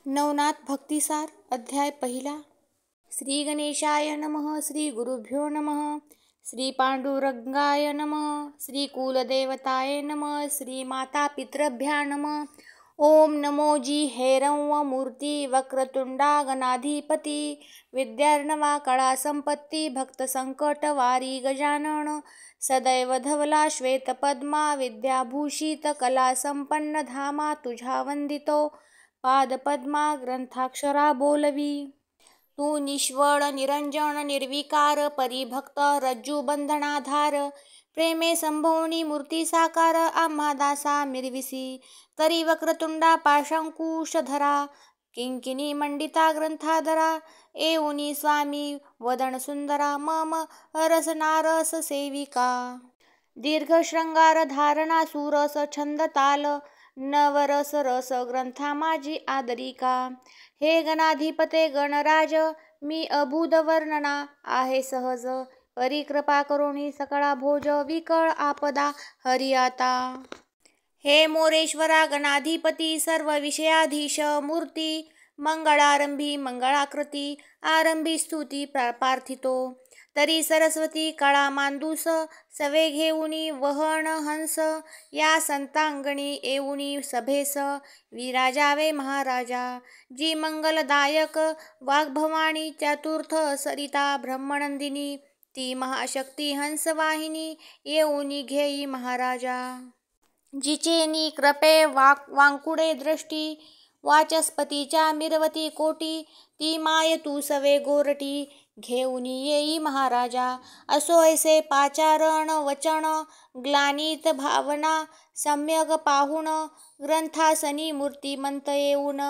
नवनाथ भक्तिसार अध्याय पहिला. श्री गणेशाय नमः. श्री गुरुभ्यो नमः. श्री पांडुरंगाय नमः. श्री कुलदेवताय नमः. श्री माता पितृभ्या नमः. ओम नमो जी हैरव मूर्ती वक्रतुंडा गणाधिपती विद्यार्णवा कळा संपत्ती भक्त संकट वारी गजानन सदैव धवला श्वेत पद्मा विद्याभूषित कला संपन्न धामा तुझा वंदितो पादपद्मा ग्रंथाक्षरा बोलवी. तू निष्वळ निरंजन निर्विकार परिभक्त रज्जू बंधनाधार प्रेमे संभोवनी मूर्ती साकार आम्हा दासा मिरविसी तरी वक्रतुंडा पाशांकुशधरा किंकिणी मंडिता ग्रंथाधरा येऊनी स्वामी वदन सुंदरा मम रसनारस सेविका दीर्घ शृंगार धारणा सुरस छंद ताल नवरस रस ग्रंथा माझी आदरिका. हे गणाधिपते गणराज मी अबुध वर्णना आहे सहज परिकृपा करोनी सकळा भोज विकळ आपदा हरियाता. हे मोरेश्वरा गणाधिपती सर्व विषयाधीश मूर्ती मंगळारंभी मंगळाकृती आरंभी स्तुती पार्थितो तरी सरस्वती कळा मांदूस सवे घेऊनी वहन हंस या संतांगणी येऊनी सभेस विराजावे महाराजा. जी मंगलदायक वाग्भवानी चतुर्थ सरिता ब्रह्मनंदिनी ती महाशक्ती हंसवाहिनी येऊनी घेई महाराजा. जिचेनी कृपे वांकुडे दृष्टी वाचस्पतीच्या मिरवती कोटी ती माय तू सवे गोरटी घेऊनी येई महाराजा. असो ऐसे पाचारण वचन ग्लानित भावना सम्यक पाहुण ग्रंथासनी मूर्तिमंत येऊन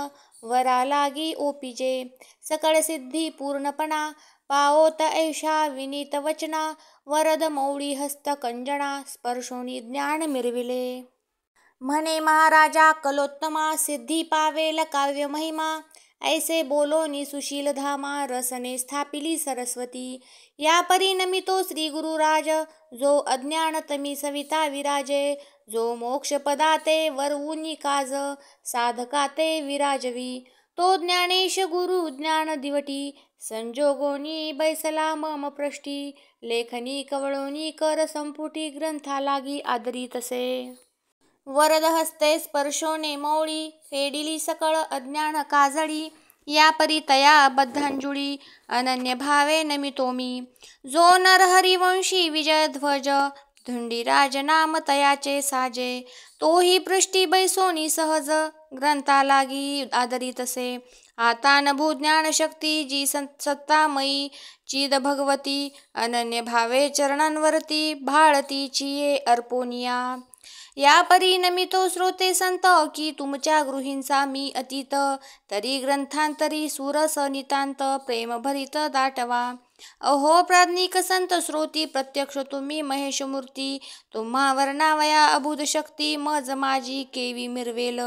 वरा लागी ओपिजे सकळ सिद्धी पूर्णपणा पाओत ऐशा विनीत वचना वरद मौळी हस्त कंजना स्पर्शोनी ज्ञान मिरविले. म्हणे महाराजा कलोत्तमा सिद्धी पावेल काव्य महिमा ऐसे बोलोनी सुशील धामा रसने स्थापिली सरस्वती. या परी नमितो श्री गुरुराज जो अज्ञानतमी सविता विराजे जो मोक्षपदाते वरवुनी काज साधकाते विराजवी. तो ज्ञानेश गुरु ज्ञान दिवटी संजोगोनी बैसला मम पृष्ठी लेखनी कवळोनी कर संपुटी ग्रंथा लागी आदरितसे. वरद हस्ते स्पर्शोने मौळी फेडिली सकळ अज्ञान काजळी या परी तया बद्धांजुळी अनन्य भावे नमितो मी. जो नरहरिवंशी विजयध्वज धुंडीराज नाम तयाचे साजे तोही पृष्ठी बैसोनी सहज ग्रंथा लागी आदरितसे. आता नभू ज्ञानशक्ती जी सत्तामयी चिद भगवती अनन्य भावे चरणांवरती भाळती चिये अर्पोनिया. या परी नमितो श्रोते संत की तुमच्या गृहींचा मी अतीत तरी ग्रंथांतरी सुरस नितांत प्रेम भरित दाटवा. अहो प्राज्ञिक संत श्रोती प्रत्यक्ष तुम्ही महेशमूर्ती तुम्हा वर्णावया अबुध शक्ती मज माझी केवी मिरवेल.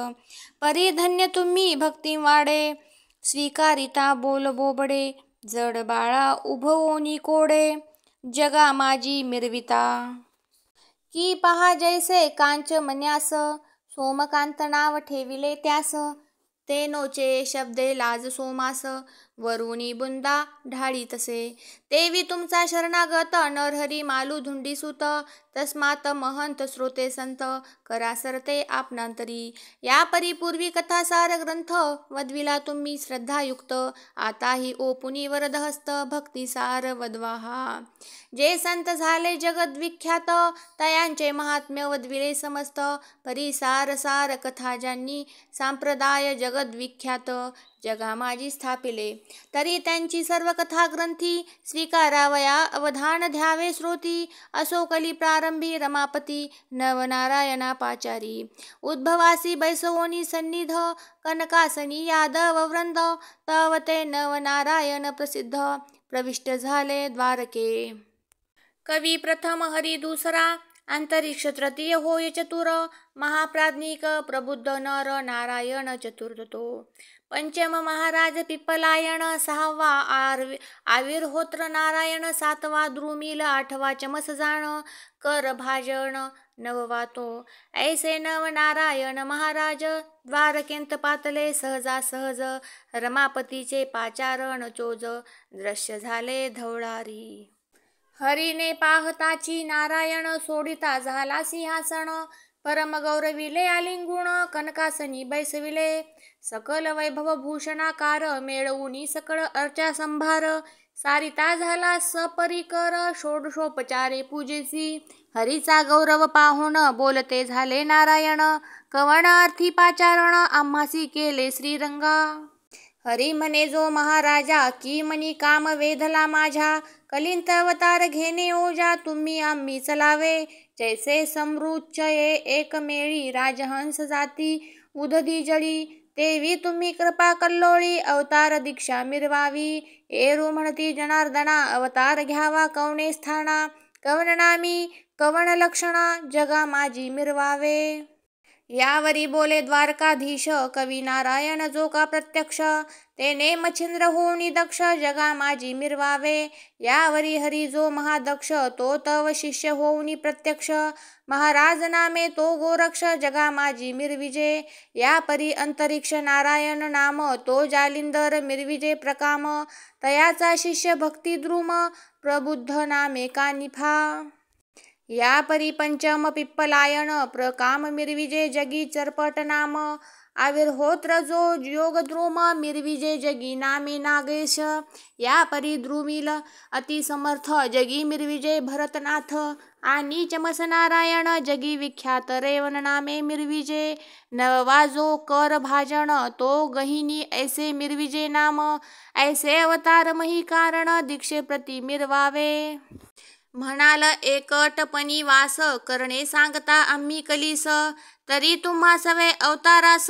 परिधन्य तुम्ही भक्ती वाडे स्वीकारिता बोल बोबडे जड बाळा उभवोनी कोडे जगा माझी मिरविता. की पहा जैसे कांच मन्यास सोमकांत नाव ठेविले त्यास ते नोचे शब्दे लाज सोमास वरुणी बुंदा ढाळी तसे. तेवी तुमचा शरणागत नरहरी मालू धुंडीसुत तस्मात महंत श्रोते संत करा सरते आपणांतरी. या परी पूर्वी कथासार ग्रंथ वदविला तुम्ही श्रद्धायुक्त आताही ओपुनी वरदहस्त भक्तिसार वदवाहा. जे संत झाले जगद्विख्यात तयांचे महात्म्य वदविले समस्त परिसार सार कथा ज्यांनी संप्रदाय जगद्विख्यात जगा माझी स्थापिले. तरी त्यांची सर्व कथा ग्रंथी स्वीकारावया अवधान द्यावे श्रोती. असो कली प्रारंभी रमापती नवनारायणा पाचारी उद्भवासी बैसवोनी सन्निध कनकासनी यादव वृंद तवते नवनारायण प्रसिद्ध प्रविष्ट झाले द्वारके. कवी प्रथम हरी दुसरा अंतरिक्ष तृतीय होय चतुर महाप्राज्ञिक प्रबुद्ध नर नारायण चतुर्थतो. पंचम महाराज पिप्पलायन सहावा आविर्होत्र नारायण सातवा द्रुमिल आठवा चमस जाण कर भाजन नववातो ऐसे नव नारायण महाराज द्वारकेंत पातले सहजा सहज रमापतीचे पाचारण चोज दृश्य झाले धवळारी. हरीने पाहताची नारायण सोडिता झाला सिंहासन परम गौरविले आलिंगुण कनकासनी बैसविले सकल वैभव भूषणाकार मेळवुनी सकळ अर्चा संभार सारिता झाला सपरिकर षोडशोपचारे पूजेसी हरीचा गौरव पाहून बोलते झाले नारायण कवण अर्थी पाचारण आम्हासी केले श्रीरंगा. हरी म्हणे जो महाराजा की मनी काम वेधला माझ्या कलिंत अवतार घेणे ओजा तुम्ही आम्ही चलावे जैसे समृच्चये एकमेळी राजहंस जाती उदधी जळी तेवी तुम्ही कृपा कल्लोळी अवतार दीक्षा मिरवावी एरू म्हणती जनार्दना अवतार घ्यावा कवणे स्थाना कवन नामी कवन लक्षणा जगा माझी मिरवावे. यावरी बोले द्वारकाधीश कवी नारायण जो का प्रत्यक्ष तेने मच्छिंद्र होऊनी दक्ष जगा माझी मिरवावे. यावरी हरी जो महादक्ष तो तव शिष्य होऊनी प्रत्यक्ष महाराज नामे तो गोरक्ष जगा माझी मिरविजे. या परी अंतरिक्ष नारायण नाम तो जालिंदर मिरविजे प्रकाम तयाचा शिष्य भक्तिद्रुम प्रबुद्ध नामे कानिफा. या परी पंचम पिप्पलायन प्रकाम मिरविजे जगी चरपट नाम आविर्होत्र जो योगद्रुम मिरविजे जगी नामे नागेश. या परी द्रुमिल अतिसमर्थ जगी मिरविजे भरतनाथ आणि चमस नारायण जगी विख्यात रेवन नामे मिरविजे. नववा जो कर भाजन तो गहिनी ऐसे मिरविजे नाम ऐसे अवतार मही कारण दीक्षे प्रति मिरवावे. म्हणाल एकटपणी वास करणे सांगता आम्ही कलीस तरी तुम्हा सवे अवतारास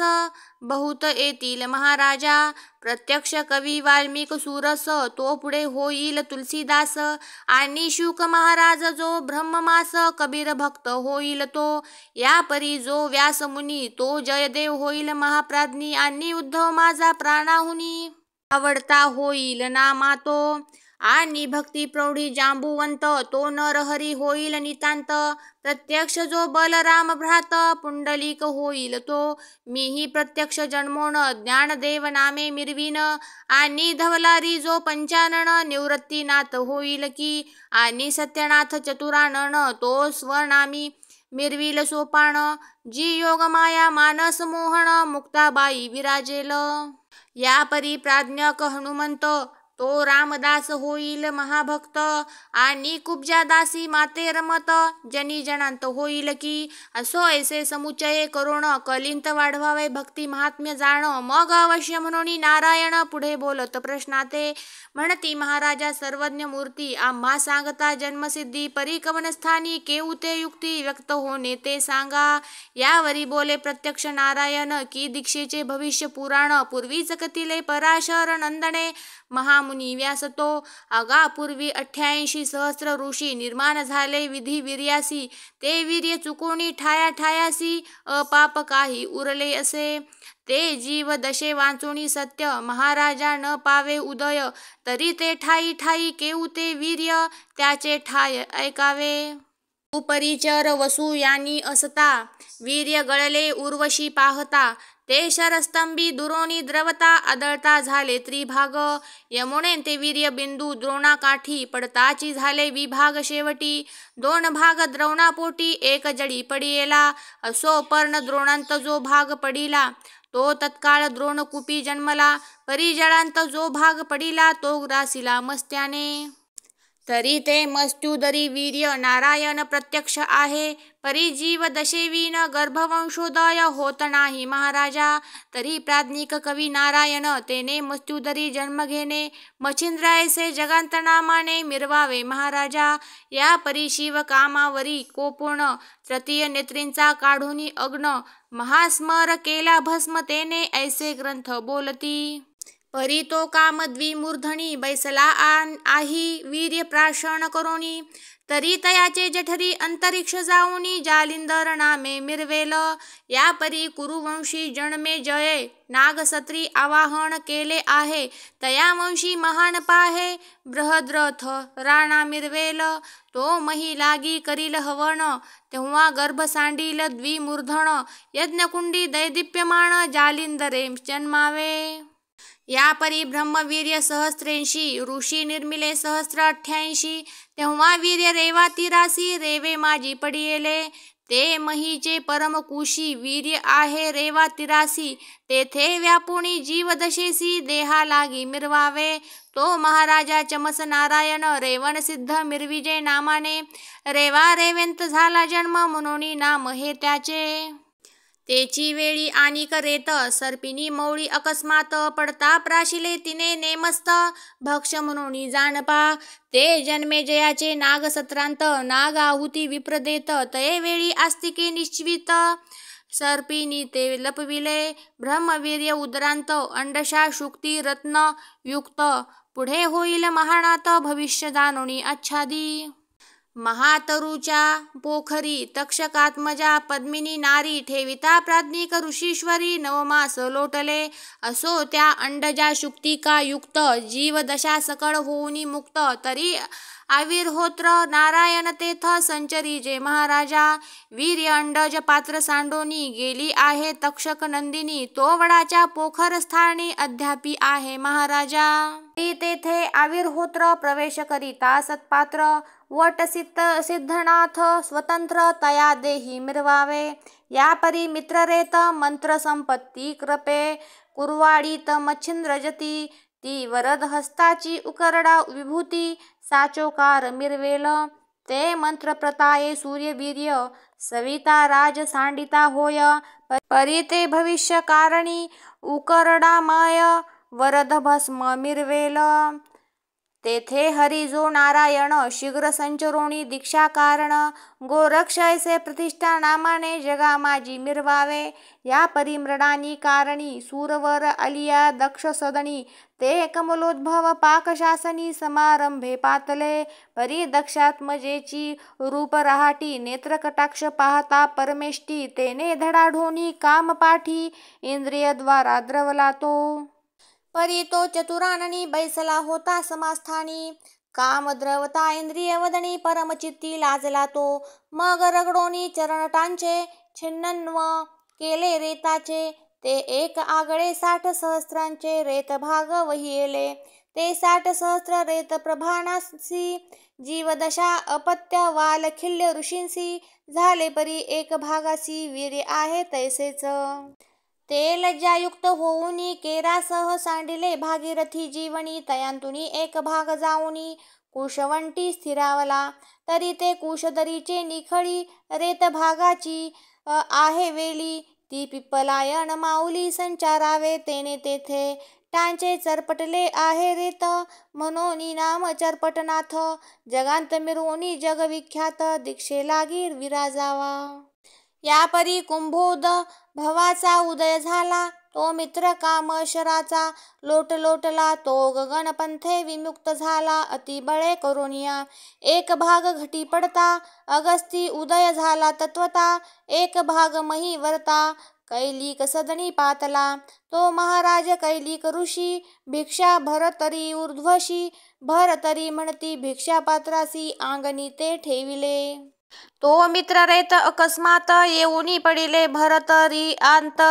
बहुत येतील महाराजा. प्रत्यक्ष कवी वाल्मिक सुरस तो पुढे होईल तुलसीदास आणि शुक महाराज जो ब्रह्ममास कबीर भक्त होईल तो. या परी जो व्यास मुनी तो जयदेव होईल महाप्राज्ञी आणि उद्धव माझा प्राणाहुनी आवडता होईल नामा तो. आणि भक्ती प्रौढी जांबुवंत तो नरहरी होईल नितांत प्रत्यक्ष जो बलराम भ्रात पुंडलिक होईल तो. मीही प्रत्यक्ष जन्मोन ज्ञानदेव नामे मिरवीन आणि धवलारी जो पंचानन निवृत्तीनाथ होईल की आणि सत्यनाथ चतुरानन तो स्वनामी मिरविल सोपान जी योगमाया मानस मोहन मुक्ताबाई विराजेल. या परी प्राज्ञक हनुमंत तो रामदास होईल महाभक्त आणि कुब्जा दासी माते रमत जनी जनांत होईल की. असो ऐसे समुच्चये करुण कलिंत वाढवावे भक्ती महात्म्य जाण मग अवश्य म्हणून नारायण पुढे बोलत प्रश्नाते म्हणती महाराजा सर्वज्ञ मूर्ती आम्हा सांगता जन्मसिद्धी परिकवन स्थानी केऊते युक्ती व्यक्त होणे ते सांगा. यावरी बोले प्रत्यक्ष नारायण की दीक्षेचे भविष्य पुराण पूर्वीच कथिले पराशर नंदने महामुनी व्यास तो. अगापूर्वी 88 सहस्र ऋषी निर्माण झाले विधी वीर्यासी ते वीर्य चुकोणी ठाया ठायासी अपाप काही उरले असे. ते जीव दशे वाचोणी सत्य महाराजा न पावे उदय तरी ते ठाई ठाई केऊते वीर्य त्याचे ठाय ऐकावे. उपरिचर वसु यांनी असता वीर्य गळले उर्वशी पाहता ते शरस्तंभी दुरोणी द्रवता आदळता झाले त्रिभाग. यमुने ते वीर्य बिंदू द्रोणाकाठी पडताची झाले विभाग शेवटी 2 भाग द्रोणापोटी एक जडी पडियेला. असो पर्ण द्रोणांत जो भाग पडिला तो तत्काळ द्रोणकुपी जन्मला परिजळांत जो भाग पडिला तो ग्रासिला मस्त्याने. तरी ते मस्त्युदरी वीर्य नारायण प्रत्यक्ष आहे परिजीव दशेवीन गर्भवंशोदय होत नाही महाराजा. तरी प्राज्ञिक कवी नारायण तेने मस्त्युदरी जन्म घेणे मच्छिंद्र ऐसे जगांत नामाने मिरवावे महाराजा. या परी शिव कामावरी कोपूर्ण तृतीय नेत्रींचा काढूनी अग्न महास्मर केला भस्म तेने ऐसे ग्रंथ बोलती. परी तो कामद्विमूर्धनी बैसला आही वीर्य प्राशन करोनी, तरी तयाचे जठरी अंतरिक्ष जाऊनी जालिंदर नामे मिरवेल, या परी कुरुवंशी जन्मे जये नागसत्री आवाहन केले आहे, तया वंशी महान पाहे बृहद्रथ राणा मिरवेल, तो मही लागी करील हवन तेव्हा गर्भ सांडील द्विमूर्धन, यज्ञकुंडी दैदिप्यमान जालिंदरे जन्मावे, या परी ब्रह्मवीर्य सहस्रेंशी ऋषी निर्मिले सहस्र88, तेव्हा वीर्य रेवा 83 रेवे माझी पडियेले, ते महीचे परमकुशी वीर्य आहे रेवा 83, तेथे व्यापुणी जीव दशेसी देहा लागी मिरवावे, तो महाराजा चमस नारायण रेवण सिद्ध मिरविजे नामाने, रेवा रेवेंत झाला जन्म म्हणून नाम हे त्याचे, तेची वेळी आणि करेत सर्पिनी मौळी अकस्मात, पडता प्राशिले तिने नेमस्त भक्ष म्हणून जानपा, ते जन्मे जयाचे नागसत्रांत नाग आहुती विप्रदेत, तये वेळी आस्तिके निश्चित सर्पिनी ते लपविले, ब्रह्मवीर्य उदरांत अंडशा शुक्ती रत्न युक्त, पुढे होईल महानात भविष्य जाणोनी आच्छादी, महातरुच्या पोखरी तक्षकात्मजा पद्मिनी नारी ठेविता प्राज्ञिक ऋषीश्वरी, नवमास लोटले असो त्या अंडजा शुक्तिका युक्त, जीव दशा सकळ होऊनी मुक्त, तरी आविर्होत्र नारायण तेथ संचरी जे महाराजा, वीर्य अंडज पात्र सांडोनी गेली आहे तक्षक नंदिनी, तो वडाच्या पोखर स्थानी अद्यापी आहे महाराजा, तेथे आविर्होत्र प्रवेश करिता सत्पात्र वट सिद्धनाथ स्वतंत्र तया देही मिरवावे, या परी मित्ररेत मंत्र संपत्ती कृपे कुरवाडीत मच्छिंद्रजती, ती वरद हस्ताची उकरडा विभूती साचोकार मिरवेल, ते मंत्र प्रताये सूर्यवीर्य सविता राज सांडिता होय, परी ते भविष्य कारणी उकरडामय वरद भस्म मिरवेल, तेथे हरी जो नारायण शीघ्र संचरोणी दीक्षा कारण, गोरक्ष ऐसे प्रतिष्ठा नामाने जगा माझी मिरवावे, या परी मृडानी कारणी सूरवर आलिया दक्ष सदनी, ते कमलोद्भव पाकशासनी समारंभे पातले, परी दक्षात्मजेची रूप रहाटी नेत्रकटाक्ष पाहता परमेष्टी, तेने धडाढोनी काम पाठी इंद्रियद्वारा द्रवला तो, परी तो चतुराननी बैसला होता समास्थानी, काम द्रवता इंद्रिय वदनी परमचित्ती लाजला तो, मग रगडोनी चरणटांचे छिन्नन्व केले रेताचे, ते एक आगळे 60 सहस्रांचे रेत भाग वहियेले, ते 60 सहस्र रेत प्रभानासी, जीवदशा अपत्य वालखिल्य ऋषींसी, झाले परी एक भागासी वीर्य आहे तैसेच, ते लज्जायुक्त होऊनी केरासह सांडिले भागीरथी जीवनी, तयांतुनी एक भाग जाऊनी कुशवंटी स्थिरावला, तरी ते कुशदरीचे निखळी रेत भागाची आहे वेली, ती पिप्पलायन माऊली संचारावे तेने तेथे, टांचे चरपटले आहे रेत म्हणोनी नाम चरपटनाथ, जगांत मिरवोनी जगविख्यात दीक्षे लागी विराजावा, या परी कुंभोद भवाचा उदय झाला, तो मित्र कामशराचा लोटला, तो गगनपंथे विमुक्त झाला अतिबळे करोनिया, एक भाग घटी पडता अगस्ती उदय झाला तत्वता, एक भाग मही वरता कैलिक सदनी पातला, तो महाराज कैलिक ऋषी भिक्षा भरतरी ऊर्ध्वशी, भरतरी म्हणती भिक्षापात्रासी अंगणी ते ठेविले, तो मित्र रेत अकस्मात येऊनी पडिले भरतरी अंत,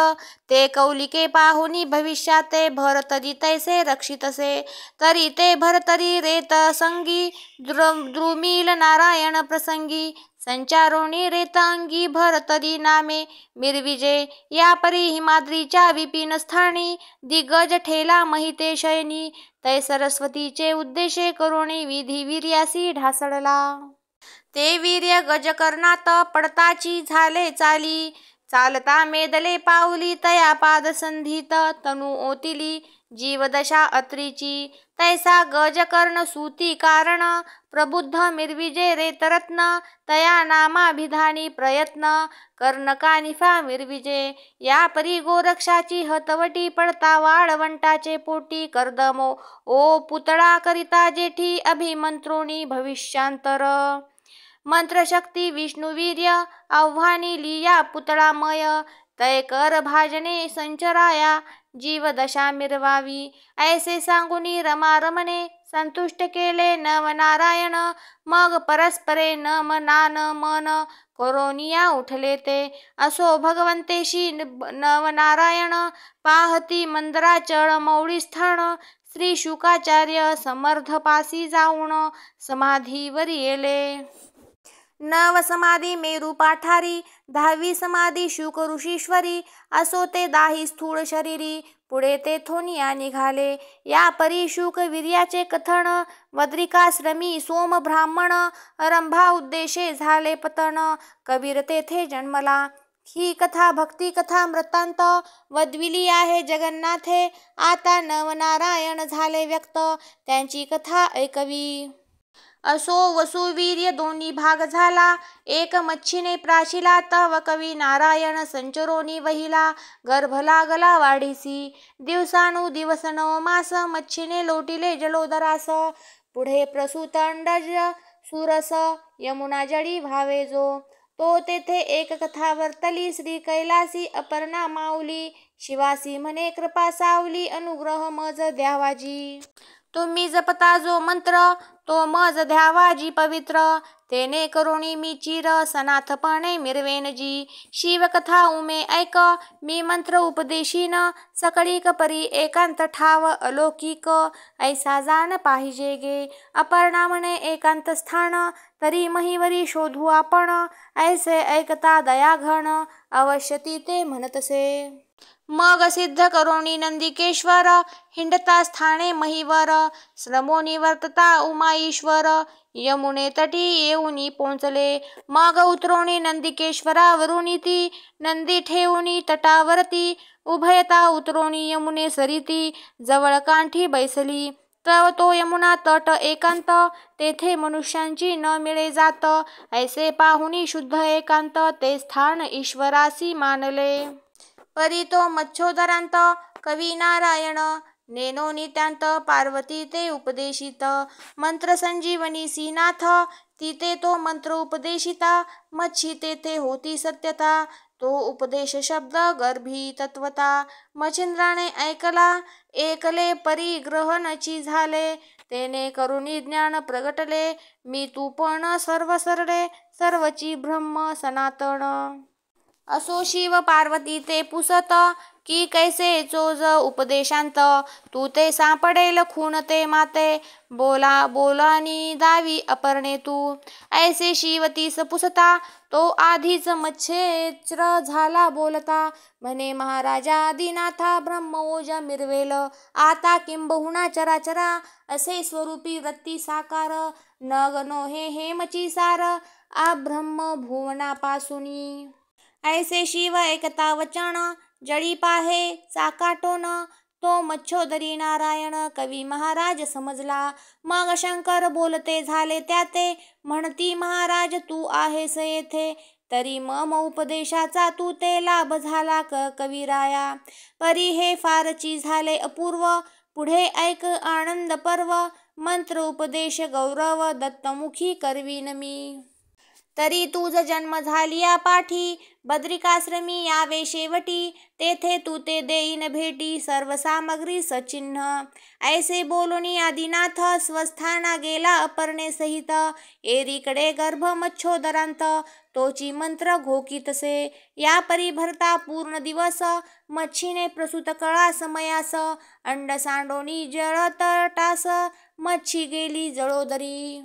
ते कौलिके पाहुनी भविष्याते भरतरी तैसे रक्षितसे, तरी ते भरतरी रेत संगी द्रुमिल नारायण प्रसंगी, संचारोणी रेत अंगी भरतरी नामे मिरविजे, या परी हिमाद्रीच्या विपिन स्थानी दिग्गज ठेला महिते शयनी, तै सरस्वतीचे उद्देशे करोणी विधी वीर्यासी ढासळला, ते वीर्य गजकर्णात पडताची झाले चाली, चालता मेदले पाऊली तया पादसंधीत तनु ओतिली जीवदशा अत्रीची तैसा गजकर्ण सूती कारण प्रबुद्ध मिरविजे रेतरत्न तया नामाभिधानी प्रयत्न कर्णकानिफा मिरविजे या परी गोरक्षाची हतवटी पडता वाळवंटाचे पोटी कर्दमो ओ पुतळा करिता जेठी अभिमंत्रोणी भविष्यांतर मंत्रशक्ती विष्णुवीर्य आव्हानी लिया पुतळामय तय कर भाजने संचराया जीवदशा मिरवावी ऐसे सांगुनी रमा संतुष्ट केले नवनारायण मग परस्परे नमनान मन करोनिया उठले ते असो भगवंतेशी नवनारायण पाहती मंदराचळ मौळी स्थान श्री शुकाचार्य समर्थपासी जाऊन समाधीवर येले नव समाधी मेरू पाठारी 10वी समाधी शुक ऋषीश्वरी असो ते 10 स्थूळ शरीरी पुढे ते थोनिया निघाले या परी शुक वीर्याचे कथन वद्रिकाश्रमी सोम ब्राह्मण रंभा उद्देशे झाले पतन कबीर तेथे जन्मला ही कथा भक्ती कथा मृतांत वदविली आहे जगन्नाथे आता नवनारायण झाले व्यक्त त्यांची कथा ऐकवी असो वसुवीर्य दोन्ही भाग झाला एक मच्छीने प्राशिला तव कवी नारायण संचरोनी वहिला गर्भ लागला वाढीसी दिवसानुदिवस 9 मास मच्छीने लोटिले जलोदरास पुढे प्रसूत अंडज सुरस यमुना जळी भावे जो तो तेथे एक कथा वर्तली श्री कैलासी अपर्णा माऊली शिवासी म्हणे कृपा सावली अनुग्रह मज द्यावाजी तुम्ही जपता जो मंत्र तो मज द्यावाजी पवित्र तेने करुणी मी चिर सनाथपणे मिरवेनजी शिवकथा उमे ऐक मी मंत्र उपदेशीन सकळीक परी एकांत ठाव अलौकिक ऐसा जाण पाहिजे गे अपर्णा म्हणे एकांत स्थान तरी महिवरी शोधू आपण ऐसे ऐकता दयाघन अवश्य ती ते म्हणतसे मग सिद्ध करोणी नंदिकेश्वर हिंडता स्थाने महिवर श्रमो निवर्तता उमा ईश्वर यमुने तटी येऊनी पोंचले मग उतरोणी नंदिकेश्वरावरुनी ती नंदी ठेवूनी तटावरती उभयता उतरोणी यमुने सरिती जवळ कांठी बैसली तव तो यमुना तट एकांत तेथे मनुष्यांची न मिळे जात ऐसे पाहुनी शुद्ध एकांत ते स्थान ईश्वरासी मानले परी तो मच्छोदरांत कवी नारायण नेनो नित्यांत पार्वती ते उपदेशित मंत्र संजीवनी सीनाथ तिथे तो मंत्र उपदेशिता मच्छी तेथे होती सत्यता तो उपदेश शब्द गर्भी तत्वता मच्छिंद्राने ऐकला एकले परिग्रहणची झाले तेने करुणी ज्ञान प्रगटले मी तू पण सर्व सरळे सर्वची ब्रह्म सनातन असो शिव पार्वती ते पुसत की कैसे चोज उपदेशांत तू ते सापडेल खून ते माते बोला बोलानी दावी अपर्णे तू ऐसे शिवतीस पुसता तो आधीच मच्छेत्र झाला बोलता म्हणे महाराजा आदिनाथा ब्रह्मओज मिरवेल आता किंबहुना चराचरा असे स्वरूपी वृत्ती साकार न गणो हे हेमची सार आ ब्रह्म भुवनापासुनी ऐसे शिव ऐकता वचन जळी पाहे चाकाटोन तो मच्छोदरी नारायण कवी महाराज समजला मग शंकर बोलते झाले त्याते म्हणती महाराज तू आहेस येथे तरी मम उपदेशाचा तू ते लाभ झाला कविराया परी हे फारची झाले अपूर्व पुढे ऐक आनंद पर्व मंत्र उपदेश गौरव दत्तमुखी करवीन मी तरी तुझ जन्म झालिया पाठी बद्रिकाश्रमी यावे शेवटी तेथे तू ते देईन भेटी सर्व सामग्री सचिन्ह ऐसे बोलुनी आदिनाथ स्वस्थाना गेला अपर्णे सहित एरीकडे गर्भ मच्छोदरांत तोची मंत्र घोकितसे या परी भरता पूर्ण दिवस मच्छीने प्रसूत कळा समयास अंड सांडोनी जळतटास मच्छी गेली जळोदरी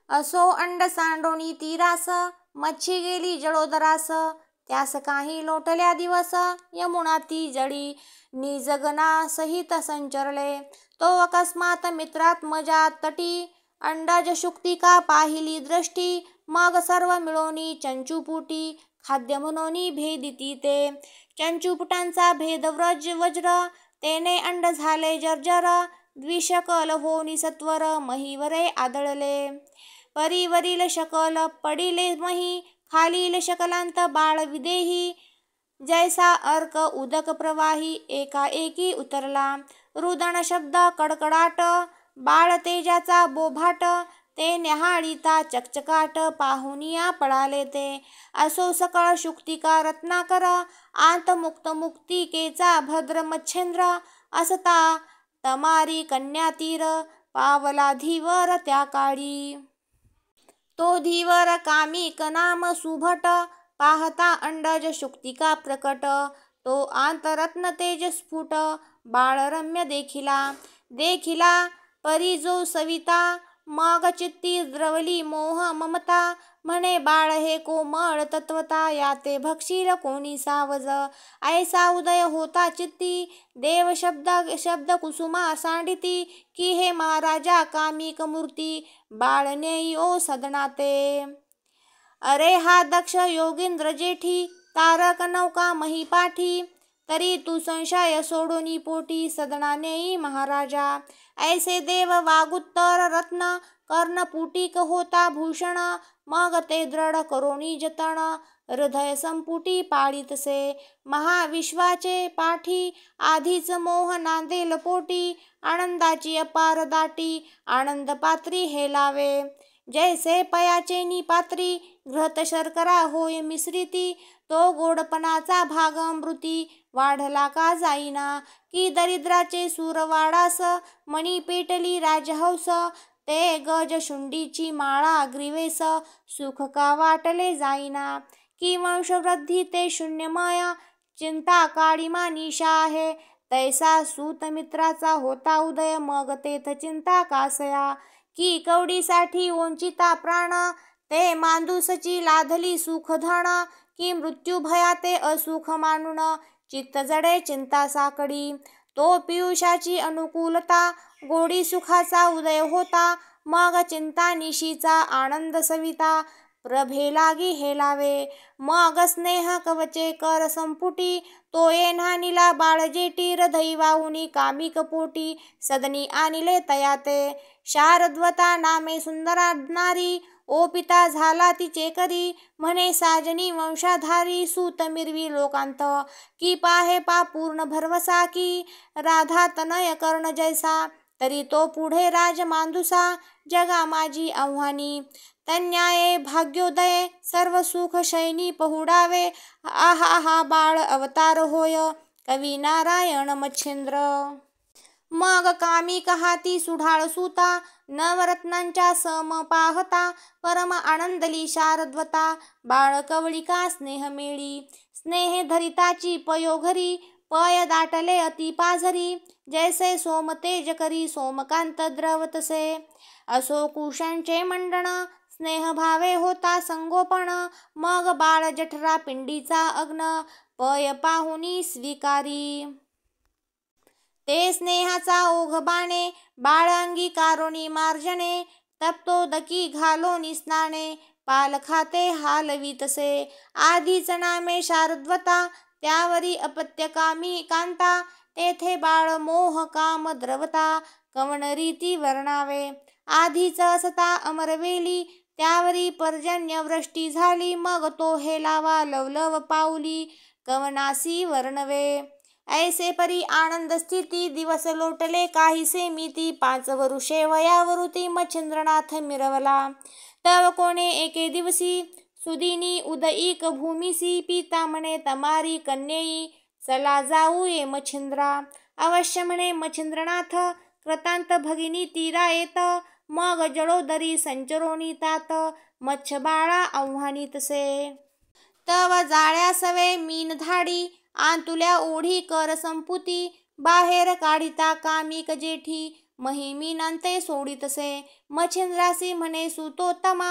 असो अंड सांडोनी तीरास मच्छी गेली जळोदरास त्यास काही लोटल्या दिवस यमुना ती जळी निजगना सहित संचरले तो अकस्मात मित्रात्मजा तटी अंडज शुक्तिका पाहिली दृष्टी मग सर्व मिळोनी चंचुपुटी खाद्य म्हणून भेदिती ते. चंचुपुटांचा भेद वज्र, तेने अंड झाले जर्जर. द्विशकल होनी सत्वर, महीवरे आदळले. परीवरील शकल पडिले मही, खालील शकलांत बाळ विदेही. जैसा अर्क उदक प्रवाही, एकाएकी उतरला. रुदन शब्द कडकडाट, बाळ तेजाचा बोभाट. ते न्याहाळीता चकचकाट, पाहुनिया पळाले ते. असो सकळ शुक्तिका रत्नाकर, आंत मुक्त मुक्तिकेचा भद्र मच्छेंद्र. असता तमारी कन्यातीर, पावला धीवर त्या काळी. तो धीवर कामिक नाम सुभट, पाहता अंडज शुक्तिका प्रकट. तो आंतरत्न तेज स्फुट, बाळ रम्य देखिला परी जो सविता. मग चित्ती द्रवली मोह ममता, म्हणे बाळ हे कोमळ तत्वता. याते भक्षील कोणी सावज, ऐसा उदय होता चित्ती. देव शब्द कुसुमा सांडिती, की हे महाराजा कामिक मूर्ती. बाळ नेई ओ सदनाते. अरे हा दक्ष योगींद्र जेठी, तारक नौका महीपाठी. तरी तू संशय सोडूनी पोटी, सदना नेई महाराजा. ऐसे देव वागुत्तर रत्न, कर्णपुटिक होता भूषण. मग ते दृढ करोनी जतन, हृदय संपुटी पाळीतसे. महाविश्वाचे पाठी, आधीच मोह नांदेल पोटी. आनंदाची अपार दाटी, आनंद पात्री हेलावे. जैसे पयाचे निपात्री, घृत शर्करा होय मिश्रिती. तो गोडपणाचा भाग अमृती, वाढला का जाईना. की दरिद्राचे सूरवाडास, मणी पेटली राजहंस. ते गज शुंडीची माळा ग्रीवेस, सुख का वाटले जाईना. की वंशवृद्धी ते शून्यमय, चिंता काळीमा निशा आहे. तैसा सूतमित्राचा होता उदय, मग तेथ चिंता कासया. की कवडीसाठी वंचिता प्राण, ते मांदूसची लाधली सुखधन. की मृत्यू भयाते असुख मानून, चित्त जडे चिंता साकडी. तो पियुषाची अनुकूलता, गोडी सुखाचा उदय होता. मग चिंता निशीचा आनंद सविता, प्रभे लागी हेलावे. मग स्नेह कवचे कर संपुटी, तो येन्हानिला बाळ जेटी. हृदयी वाहुनी कामिक पोटी, सदनी आणिले तयाते. शारद्वता नामे सुंदरा नारी, ओ पिता झाला तिचे करी. म्हणे साजनी वंशाधारी, सूत मिरवी लोकांत. की पाहे पा पूर्ण भरवसा, की राधा तनय कर्ण जैसा. तरी तो पुढे राज मांदुसा, जगा माझी आव्हानी. तन्याये भाग्योदये, सर्व सुख शयनी पहुडावे. आहा हा बाळ अवतार होय, कवी नारायण मच्छिंद्र. मग कामिक हाती सुढाळ सुता, नवरत्नांच्या सम पाहता. परम आनंदली शारद्वता, बाळ कवळिका स्नेह मेळी. स्नेहे धरिताची पयोघरी, पय दाटले अति पाझरी. जैसे सोमतेज करी सोमकांत द्रवतसे. असो कुशांचे मंडण, स्नेह भावे होता संगोपन. मग बाळ जठरा पिंडीचा अग्न, पय पाहुनी स्वीकारी. ते स्नेहाचा ओघ बाणे, बाळ अंगीकारोनी मार्जने. तप्तोदकी घालोनी स्नाने, पाल खाते हालवितसे. आधीच नामे शारद्वता, त्यावरी अपत्य कामी कांता. तेथे बाळ मोह काम द्रवता, कवण रीती वर्णावे. आधीच असता अमरवेली, त्यावरी पर्जन्य वृष्टी झाली. मग तो हेलावा लवलव पाऊली, कवनासी वर्णवे. ऐसे परी आनंद स्थिती, दिवस लोटले काहीसे मिती. 5 वरुषे वयावरुती, मच्छिंद्रनाथ मिरवला. तव कोणे एके दिवसी, सुदिनी उदईक भूमिसी. पिता म्हणे तमारी कन्येई, चला जाऊ ये मच्छिंद्रा. अवश्य म्हणे मच्छिंद्रनाथ, कृतांत भगिनी तीरा येत. मग जळोदरी संचरोनी तात, मच्छ बाळा आव्हानी तसे. तव जाळ्या सवे मीन धाडी, आंतुल्या ओढी कर संपुती. बाहेर काढिता कामिक जेठी, महिमीनांते सोडितसे. मच्छिंद्रासी म्हणे सुतोत्तमा,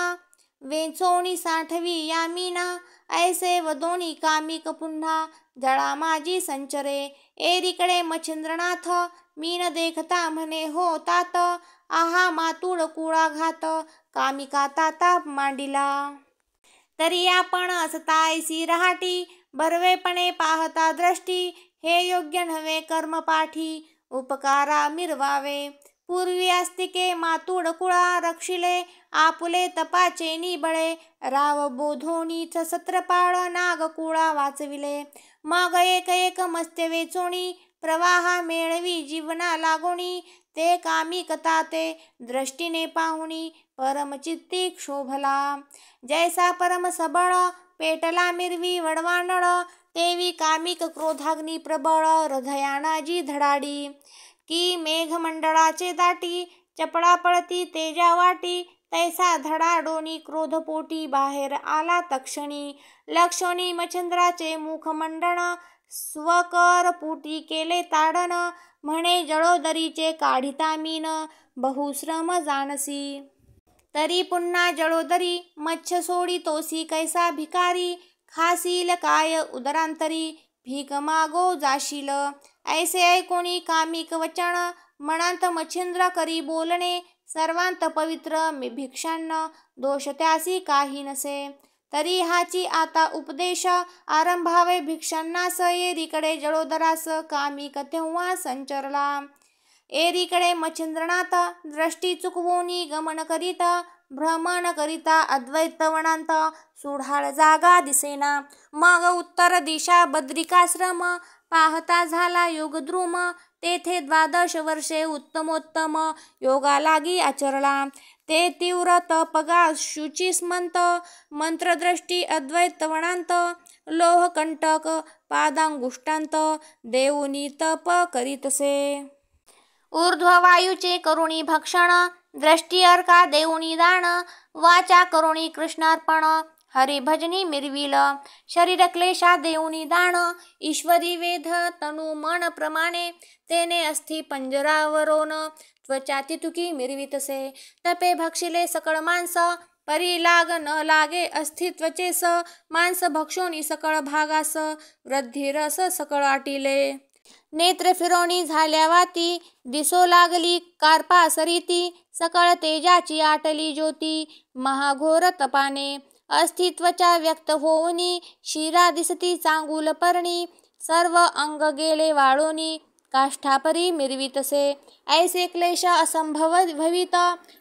वेचोणी साठवी या मीना. ऐसे वदोणी कामिक पुन्हा, जळा माझी संचरे. एरीकडे मच्छिंद्रनाथ, मीन देखता म्हणे हो तात. आहा मातुळ कुळाघात, कामिका ताता मांडिला. तरी आपण असतायसी रहाटी, बर्वेपणे पाहता दृष्टी, हे योग्य नव्हे कर्मपाठी, उपकारा मिरवावे. पूर्वी आस्तिके मातुड कुळा, रक्षिले आपुले तपाचे निबळे, राव बोधोनीच सत्रपाळ, नागकुळा वाचविले. मग एक एक मत्स्य वेचोणी, प्रवाहा मेळवी जीवना लागोणी, ते कामिकता ते दृष्टीने पाहुणी, परमचित्ती क्षोभला. जैसा परम सबळ, पेटला मिरवी वडवानळ, तेवी कामिक क्रोधाग्नी प्रबळ, हृदयानाजी धडाडी. की मेघमंडळाचे दाटी, चपळा पळती तेजा वाटी, तैसा धडाडोनी क्रोधपोटी, बाहेर आला तक्षणी. लक्षणी मच्छिंद्राचे मुखमंडन, स्वकर पुटी केले ताडन, म्हणे जळोदरीचे काढिता मीन, बहुश्रम जानसी. तरी पुन्हा जळोदरी, मत्स्य सोडी तोसी कैसा भिकारी, खासील काय उदरांतरी, भीक मागो जाशील. ऐसे ऐकोणी कामिक वचन, मनांत मच्छिंद्र करी बोलणे, सर्वांत पवित्र मी भिक्षान्न, दोष त्यासी काही नसे. तरी हाची आता उपदेश, आरंभावे भिक्षांनास, एरीकडे जळोदरास कामिक तेव्हा संचरला. एरीकडे मच्छिंद्रनाथ, दृष्टी चुकवोनी गमन करीत, भ्रमण करिता अद्वैतवनांत, सुढाळ जागा दिसेना. मग उत्तर दिशा बद्रिकाश्रम, पाहता झाला योगद्रुम, तेथे 12 वर्षे उत्तमोत्तम, योगा लागी आचरला. ते तीव्र तपगा शुचिस्मंत, मंत्रदृष्टी अद्वैतवनांत, लोहकंटक पादांगुष्टांत, देऊनी तप करीतसे. ऊर्ध्ववायूचे करुणी भक्षण, दृष्टी अर्का देऊनी दान, वाचा करुणी कृष्णार्पण, हरिभजनी मिरविल. शरीर क्लेशा देऊनी दान, ईश्वरी वेध तनु मन प्रमाणे, तेने अस्थि पंजरावरोन, त्वचा तितुकी मिरवितसे. तपे भक्षिले सकळ मांस, परी लाग न लागे अस्थि त्वचेस, मांस भक्षोनी सकळ भागास, वृद्धी रस सकळ आटिले. नेत्र फिरोणी झाल्या वाती, दिसो लागली कार्पा सरिती, सकळ तेजाची आटली ज्योती, महाघोर तपाने. अस्तित्वचा व्यक्त होऊनी, शिरा दिसती चांगुल पर्णी, सर्व अंग गेले वाळोनी, काष्ठापरी मिरवितसे. ऐसे क्लेश असंभव भवित,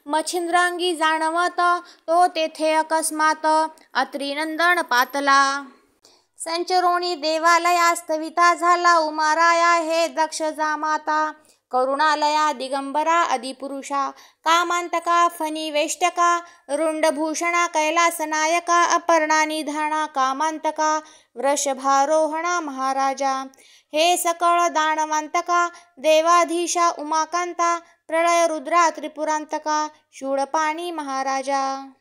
मच्छिंद्रांगी जाणवत, तो तेथे अकस्मात, अत्रिनंदन पातला. संचरोणी देवालयास्तविता झाला, उमाराया हे दक्ष जामाता, करुणालया दिगंबरा आदिपुरुषा, कामांतका फणिवेष्टका, रुंडभूषणा कैलासनायका, अपर्णा निधाना कामांतका, वृषभारोहणा महाराजा. हे सकळ दानवांतका, देवाधीशा उमाकांता, प्रलय रुद्रा त्रिपुरांतका, शूळपाणी महाराजा.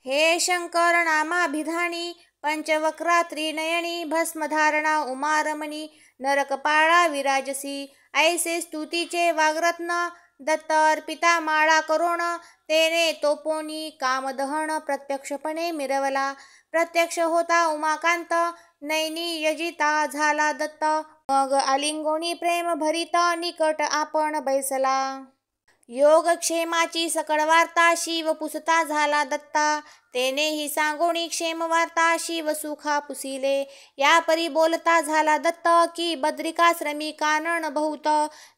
हे शंकर नामाभिधानी, पंचवक्रा त्रिनयनी, भस्मधारणा उमारमणी, नरकपाळा विराजसी. ऐसे स्तुतीचे वाग्रत्न, दत्त अर्पिता माळा करोण, तेने तोपोनी कामदहन, प्रत्यक्षपणे मिरवला. प्रत्यक्ष होता उमाकांत, नैनी यजिता झाला दत्त, मग आलिंगोनी प्रेम भरित, निकट आपण बैसला. योगक्षेमाची सकळ वार्ता, शिव पुसता झाला दत्ता, तेनेही सांगोणी क्षेम वार्ता, शिव सुखा पुसिले. या परी बोलता झाला दत्त, की बद्रिकाश्रमी कानन बहुत,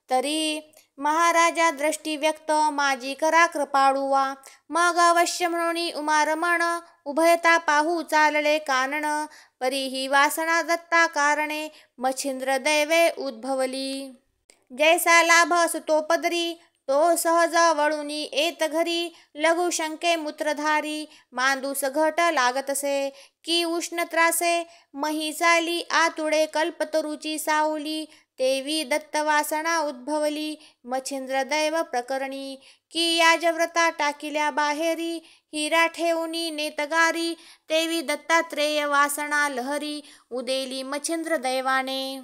तरी महाराजा दृष्टी व्यक्त, माझी करा कृपाळुवा. मग अवश्य म्हणून उमारमण, उभयता पाहू चालले कानन, परी ही वासना दत्ता कारणे, मच्छिंद्र दैवे उद्भवली. जैसा लाभ असतो पदरी, तो सहज वळुनी येत घरी, लघुशंके मूत्रधारी, मांदूस घट लागतसे, की उष्ण त्रासे, मही चाली आतुडे कल्पतरुची सावली, तेवी दत्तवासना उद्भवली, मच्छिंद्र दैव प्रकरणी. की याजव्रता टाकिल्या बाहेरी, हिरा ठेवूनी नेतगारी, तेवी दत्तात्रेय वासना लहरी, उदेली मच्छिंद्र दैवाने.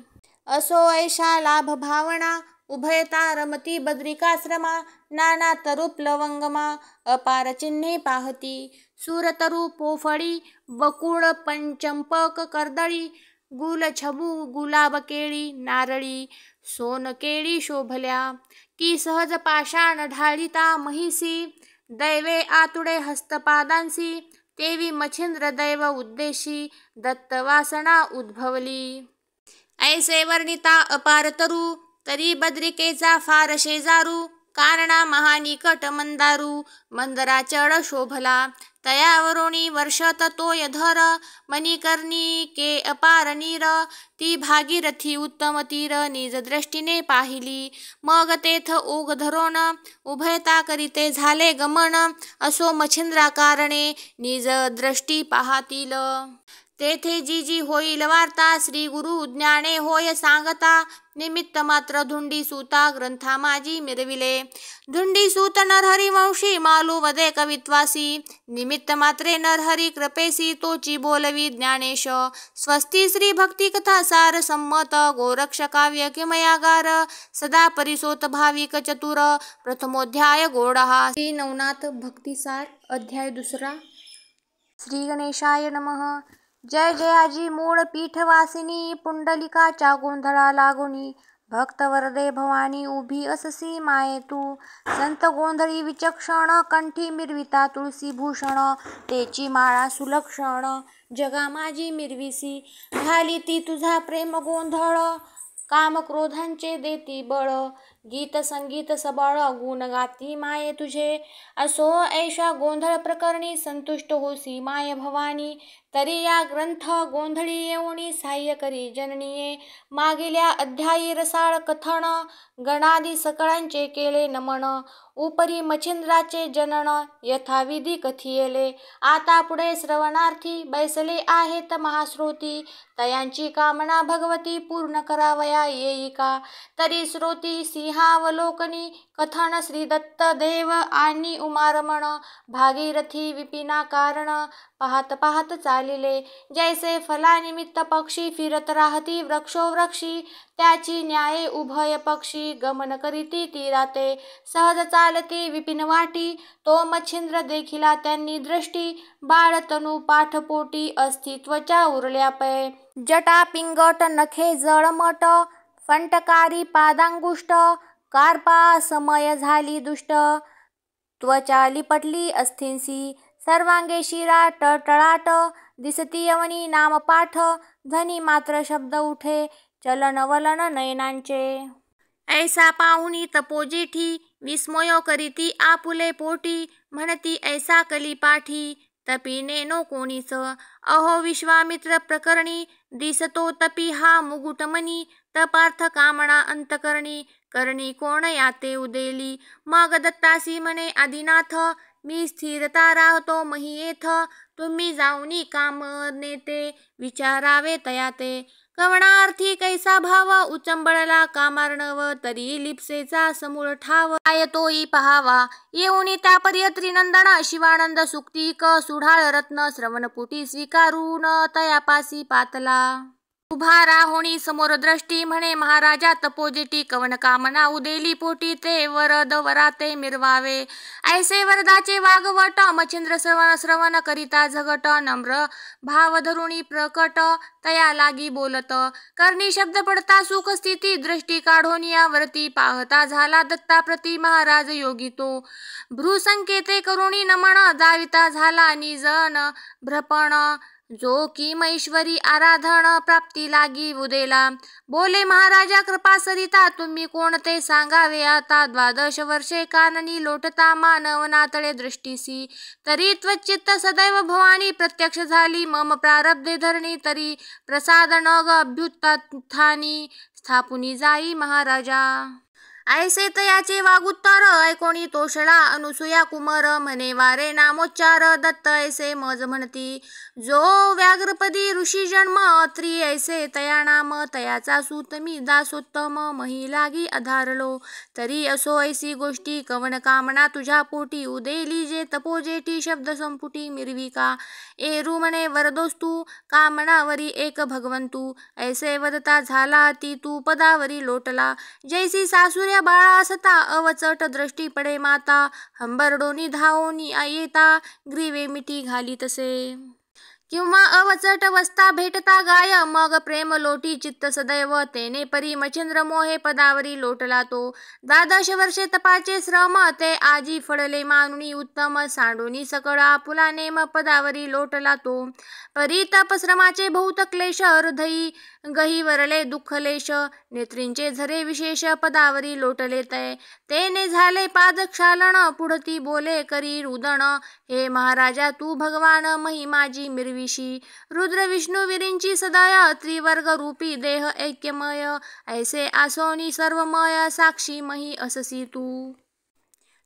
असो ऐशा लाभ भावना, उभयता रमती बद्रिकाश्रमा, नाना तरुप लवंगमा, अपार चिन्हे पाहती. सूरतरू पोफळी, बकुळ पंचंपक कर्दळी, गुलछबू गुलाब केळी, नारळी सोनकेळी शोभल्या. की सहज पाषाण ढाळिता महिसी, दैवे आतुडे हस्तपादांसी, तेवी मच्छिंद्र दैव उद्देशी दत्त वासना उद्भवली. ऐसे वर्णिता अपार तरू तरी बद्रिकेचा फार शेजारू कारणा महानिकट मंदारू मंदरा चढ शोभला तयावरोणी वर्षत तोय धर मणिकर्णी के अपार नीर ती भागीरथी उत्तम तीर निज दृष्टीने पाहिली मग तेथ ओघ धरोण उभयता करीते झाले गमन असो मच्छिंद्रा कारणे निज दृष्टी पाहातील तेथे जी जी होईल वार्ता श्री गुरु ज्ञाने होय सांगता निमित्त मात्र धुंडी सूता ग्रंथा माझी मिरविले धुंडी सूत नरहरी वंशी मालू वदे कवित्वासी निमित्त मात्रे नरहरी कृपेसी तोची बोलवी ज्ञानेश स्वस्ती श्री भक्ती कथा सार संमत गोरक्ष काव्य किमयागार सदा परिसोत भाविक चतुर प्रथमोध्याय गोडहा. श्री नवनाथ भक्तिसार अध्याय 2. श्री गणेशाय नमः. जय जयाजी मूळ पीठवासिनी पुंडलिकाच्या गोंधळा लागुनी भक्त वरदे भवानी उभी अससी माये तू संत गोंधळी विचक्षण कंठी मिरविता तुळसी भूषण तेची माळा सुलक्षण जगा माझी मिरविसी झाली ती तुझा प्रेम गोंधळ काम क्रोधांचे देती बळ गीत संगीत सबळ गुण गाती माये तुझे असो ऐशा गोंधळ प्रकरणी संतुष्ट होसी माये भवानी तरी या ग्रंथ गोंधळी येऊनी साह्य करी जननीये मागिल्या अध्यायी रसाळ कथन गणादी सकळांचे केले नमन उपरी मच्छिंद्राचे जनन यथाविधी कथियेले आता पुढे श्रवणार्थी बैसले आहेत महाश्रोती तयांची कामना भगवती पूर्ण करावया येई का तरी श्रोती सिंहावलोकनी कथन श्री दत्त देव आणि उमारमण भागीरथी विपिना कारण पाहत पाहत चालिले जैसे फलानिमित्त पक्षी फिरत राहती वृक्षोवृक्षी त्याची न्याये उभय पक्षी गमन करीती तीराते सहज चालती विपिन वाटी तो मच्छिंद्र देखिला त्यांनी दृष्टी बाळतनु पाठपोटी अस्तित्वच्या उरल्या पै जटा पिंगट नखे जळमट फंटकारी पादांगुष्ट कार्पा समय झाली दुष्ट त्वचा लिपटली अस्थिंसी सर्वांगे शिरा टळटळाट दिसती यवनी नामपाठ ध्वनी मात्र शब्द उठे चलन वलन नयनांचे ऐसा पाहुनी तपोजेठी विस्मयो करीती आपुले पोटी म्हणती ऐसा कली पाठी तपीने नो कोणीच अहो विश्वामित्र प्रकरणी दिसतो तपी हा मुगुटमणी तपार्थ कामना अंतकरणी करणी कोण याते उदेली मग दत्तासी म्हणे आदिनाथ मी स्थिरता राहतो महियेथ तुम्ही जाऊनी काम नेते विचारावे तयाते कवणार्थी कैसा भाव उचंबळला कामार्णव तरी लिप्सेचा समूळ ठाव काय तोही पहावा येऊनी त्यापर्य त्रिनंदन शिवानंद सुक्तिक सुढाळ रत्न श्रवणपुटी स्वीकारून तयापासी पातला उभा राहोणी समोर दृष्टी म्हणे महाराजा तपोजेटी कवन कामना उदेली पोटी ते वरद वराते मिरवावे ऐसे वरदाचे वागवट मच्छिंद्र श्रवण करिता झगट नम्र भाव धरुणी प्रकट तया लागी बोलत करणी शब्द पडता सुख स्थिती दृष्टी काढोनिया वरती पाहता झाला दत्ता प्रती महाराज योगी तो भ्रूसंकेते करुणी नमन दाविता झाला निजन भ्रपण जो की महेश्वरी आराधन प्राप्ती लागी उदेला बोले महाराजा कृपा सरिता तुम्ही कोणते सांगावे आता 12 वर्षे काननी लोटता मानव नातळे दृष्टीसी तरी त्वचित्त सदैव भवानी प्रत्यक्ष झाली मम प्रारब्धे धरणी तरी प्रसाद नग अभ्युत्थानी स्थापुनी जाई महाराजा ऐसे तयाचे वागुत्तर ऐकोणी तोषळा अनुसूया कुमार म्हणे वारे नामोच्चार दत्त ऐसे मज म्हणती जो व्याघ्रपदी ऋषी जन्म अत्री ऐसे तया नाम तयाचा सूत मी दासोत्तम मही लागी आधारलो तरी असो ऐसी गोष्टी कवन कामना तुझ्या पोटी उदेली जे तपोजेटी शब्द संपुटी मिरविका एरू म्हणे वरदोस्तू कामनावरी एक भगवंतू ऐसे वदता झाला ती तू पदावरी लोटला जैसी सासुर्या बाळा असता अवचट दृष्टी पडे माता हंबरडोनी धावोनी येता ग्रीवे मिठी घाली तसे किंवा अवचट वस्ता भेटता गाय, मग प्रेम लोटी चित्त सदैव, तेने परी मच्छिंद्र मोहे पदावरी लोटला तो. 12 वर्षे तपाचे श्रम, ते आजी फळले मानुनी उत्तम, सांडूनी सकळ आपुला नेम पदावरी लोटला तो. परी तपश्रमाचे बहुत क्लेश, हृदयी गहिवरले दुःखलेश, नेत्रींचे झरे विशेष पदावरी लोटले तै. तेने झाले पादक्षालन, पुढती बोले करी रुदन, हे महाराजा तू भगवान महिमाजी मिरविशी. रुद्र विष्णू विरींची सदय, त्रिवर्ग रूपी देह ऐक्यमय, ऐसे आसोनी सर्वमय, साक्षी मही अससी तू.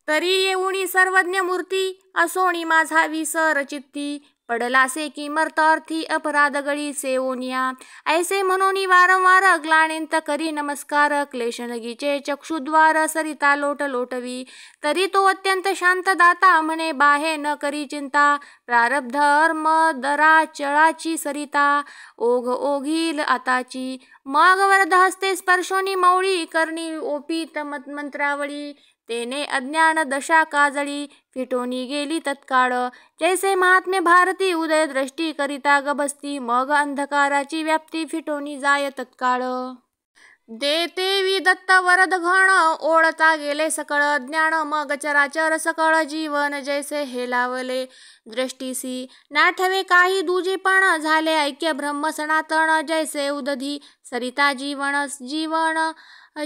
तरी येऊनी सर्वज्ञ मूर्ती, असोनी माझा विसर चित्ती, पडलासे की मर्तार्थी अपराध गळी सेवोनिया. ऐसे म्हणून वारंवार ग्लानिंत करी नमस्कार, क्लेशनगीचे चक्षुद्वार सरिता लोट लोटवी. तरी तो अत्यंत शांत दाता, म्हणे बाहे न करी चिंता, प्रारब्ध अर्म दरा चळाची सरिता, ओघ ओघील आताची. मग वरद हस्ते स्पर्शोनी मौळी, करणी ओपीत मंत्रावळी, तेने अज्ञान दशा काजळी, फिटोनी गेली तत्काळ. जैसे महात्मे भारती उदय दृष्टी करिता गबसती, मग अंधकाराची व्याप्ती फिटोनी जाय तत्काळ. देते दत्त वरद घण, ओळता गेले सकळ अज्ञान, मग चराचर सकळ जीवन जैसे हेलावले दृष्टीसी. नाठवे काही दुजेपण, झाले ऐक्य ब्रह्म सनातन, जैसे उदधी सरिता जीवन जीवन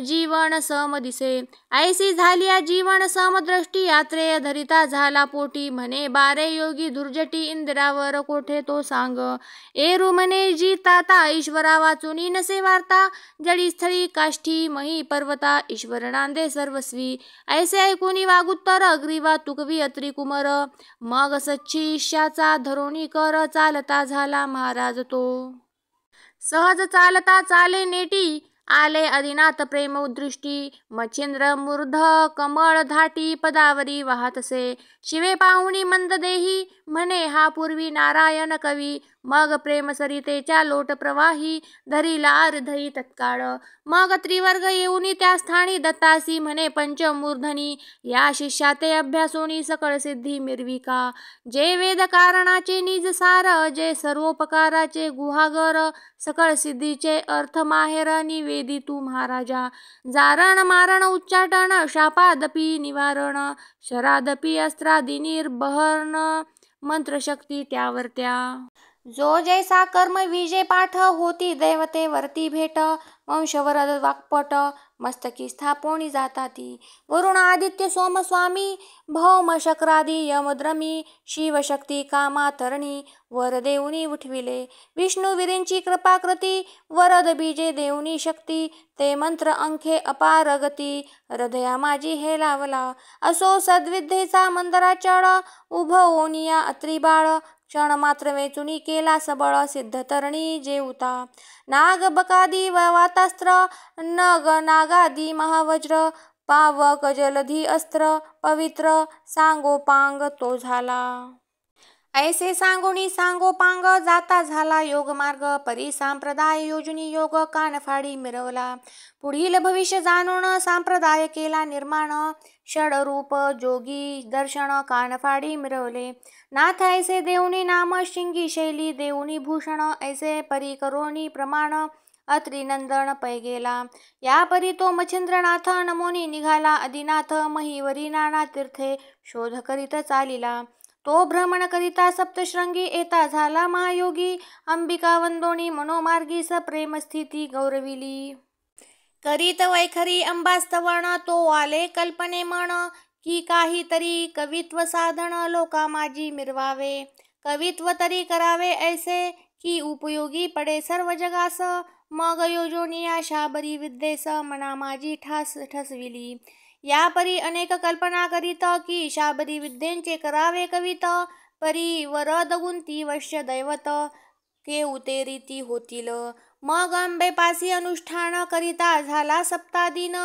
जीवन सम दिसे. ऐसी झालिया जीवन समदृष्टी, यात्रेय धरिता झाला पोटी, म्हणे बारे योगी दुर्जटी, इंदिरावर कोठे तो सांग. एरू म्हणे जी ताता, ईश्वरा वाचुनी नसे वार्ता, जळी स्थळी काष्ठी मही पर्वता, ईश्वर नांदे सर्वस्वी. ऐसे ऐकुनी वागुत्तर, ग्रीवा तुकवी अत्री कुमर, मग सच्ची ईशाचा धरोणी कर, चालता झाला महाराज तो. सहज चालता चाले नेटी, आले अधिनाथ प्रेम उदृष्टी, मच्छिंद्र मूर्ध कमळ धाटी, पदावरी वाहतसे. शिवे पाहुणी मंद देही, म्हणे हा पूर्वी नारायण कवी, मग प्रेम सरितेच्या लोट प्रवाही, धरिला हृदयी तत्काळ. मग त्रिवर्ग येऊनी त्या स्थानी, दत्तासी म्हणे पंचमूर्धनी, या शिष्याते अभ्यासोनी सकळ सिद्धी मिरविका. जे वेद कारणाचे निज सार, जे सर्वोपकाराचे गुहागर, सकळ सिद्धीचे अर्थ माहेर निवेदी तू महाराजा. जारण मारण उच्चाटन, शापादपी निवारण, शरादपी अस्त्रादी निर्बहन, मंत्रशक्ती त्यावर त्या. जो जैसा कर्म विजे पाठ, होती दैवते वरती भेट, वंशवरद वाक्पट, मस्तकी स्थापोणी जाताती. वरुण आदित्य सोमस्वामी, भौम शक्रादी यमद्रमी, शिवशक्ती कामातरणी, वर देऊनी उठविले. विष्णू विरींची कृपाकृती, वरद बीजे देऊनी शक्ती, ते मंत्र अंखे अपार गती, हृदया माझी हे लावला. असो सद्विद्येचा मंदरा चळ, उभवोनिया अत्री बाळ, क्षण मात्र वेचुनी केला सबळ, सिद्ध तरणी जेवता. नाग बकादी वातास्त्र, नग नागादी महावज्र, पावक जलधी अस्त्र, पवित्र सांगोपांग तो झाला. ऐसे सांगोनी सांगोपांग, जाता झाला योग मार्ग, परी सांप्रदाय योजनी योग, कानफाडी मिरवला. पुढील भविष्य जाणून सांप्रदाय केला निर्माण, षडरूप जोगी दर्शन कानफाडी मिरवले. नाथ ऐसे देऊनी नाम, शिंगी शैली देऊनी भूषण, ऐसे परी करोनी प्रमाण, अत्रिनंदन पै गेला. या परी तो मच्छिंद्रनाथ, नमोनी निघाला अधिनाथ, महिवरी नाना तीर्थे शोध करीत चालिला. तो भ्रमण करिता सप्तशृंगी, येता झाला महायोगी, अंबिका वंदोणी मनोमार्गी, सप्रेम स्थिती गौरविली. करीत वैखरी अंबास्तवण, तो आले कल्पने मन, की काहीतरी कवित्व साधन लोका माझी मिरवावे. कवित्व तरी करावे ऐसे, की उपयोगी पडे सर्व जगास, मग योजोनिया शाबरी विद्येस, मना माझी ठास ठसविली. या परी अनेक कल्पना करीत, की शाबरी विद्येंचे करावे कवित, परी वरद गुंती वश्य दैवत, केऊ ते रीती होतील. मग अंबेपासी अनुष्ठान करिता झाला सप्तादिन,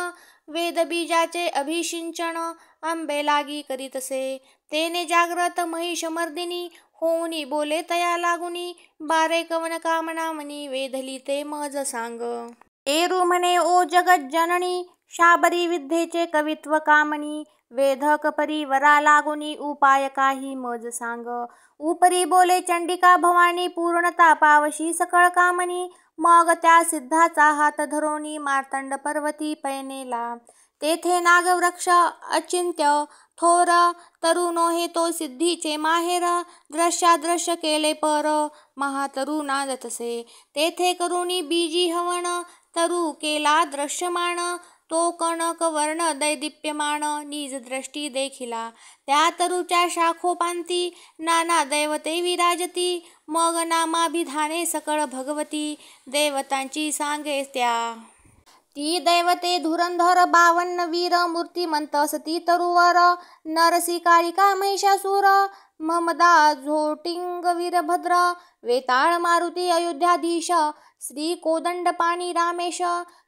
वेदबीजाचे अभिषिंचन अंबे लागी करीतसे. तेने जाग्रत महिषमर्दिनी, होऊनी बोले तया लागुनी, बारे कवन कामना मनी, वेधली ते मज सांग. एरू म्हणे ओ जगत जननी, शाबरी विद्येचे कवित्व कामनी, वेधक परिवरा लागुनी उपाय काही मज सांग. उपरी बोले चंडिका भवानी, पूर्णता पावशी सकळ कामनी. मग त्या सिद्धाचा हात धरोनी, मार्तंड पर्वती पैनेला. तेथे नागवृक्ष अचिंत्य थोर, तरुणो हे तो सिद्धीचे माहेर. दृश्यादृश्य केले पर, महातरू नादतसे. तेथे करुणी बीजी हवन, तरु केला दृश्यमान. तो कनक वर्ण दैदिप्यमान, निज दृष्टी देखिला. त्या तरुच्या शाखोपांती, नाना दैवते विराजती. मग नामाभिधाने सकळ भगवती, देवतांची सांगे त्या. ती दैवते धुरंधर 52 वीर, मूर्तिमंत असती तरुवर. नरसी काळिका महिषासूर, ममदा झोटिंग वीरभद्र. वेताळ मारुती अयोध्याधीश, श्री कोदंडपाणी रामेश.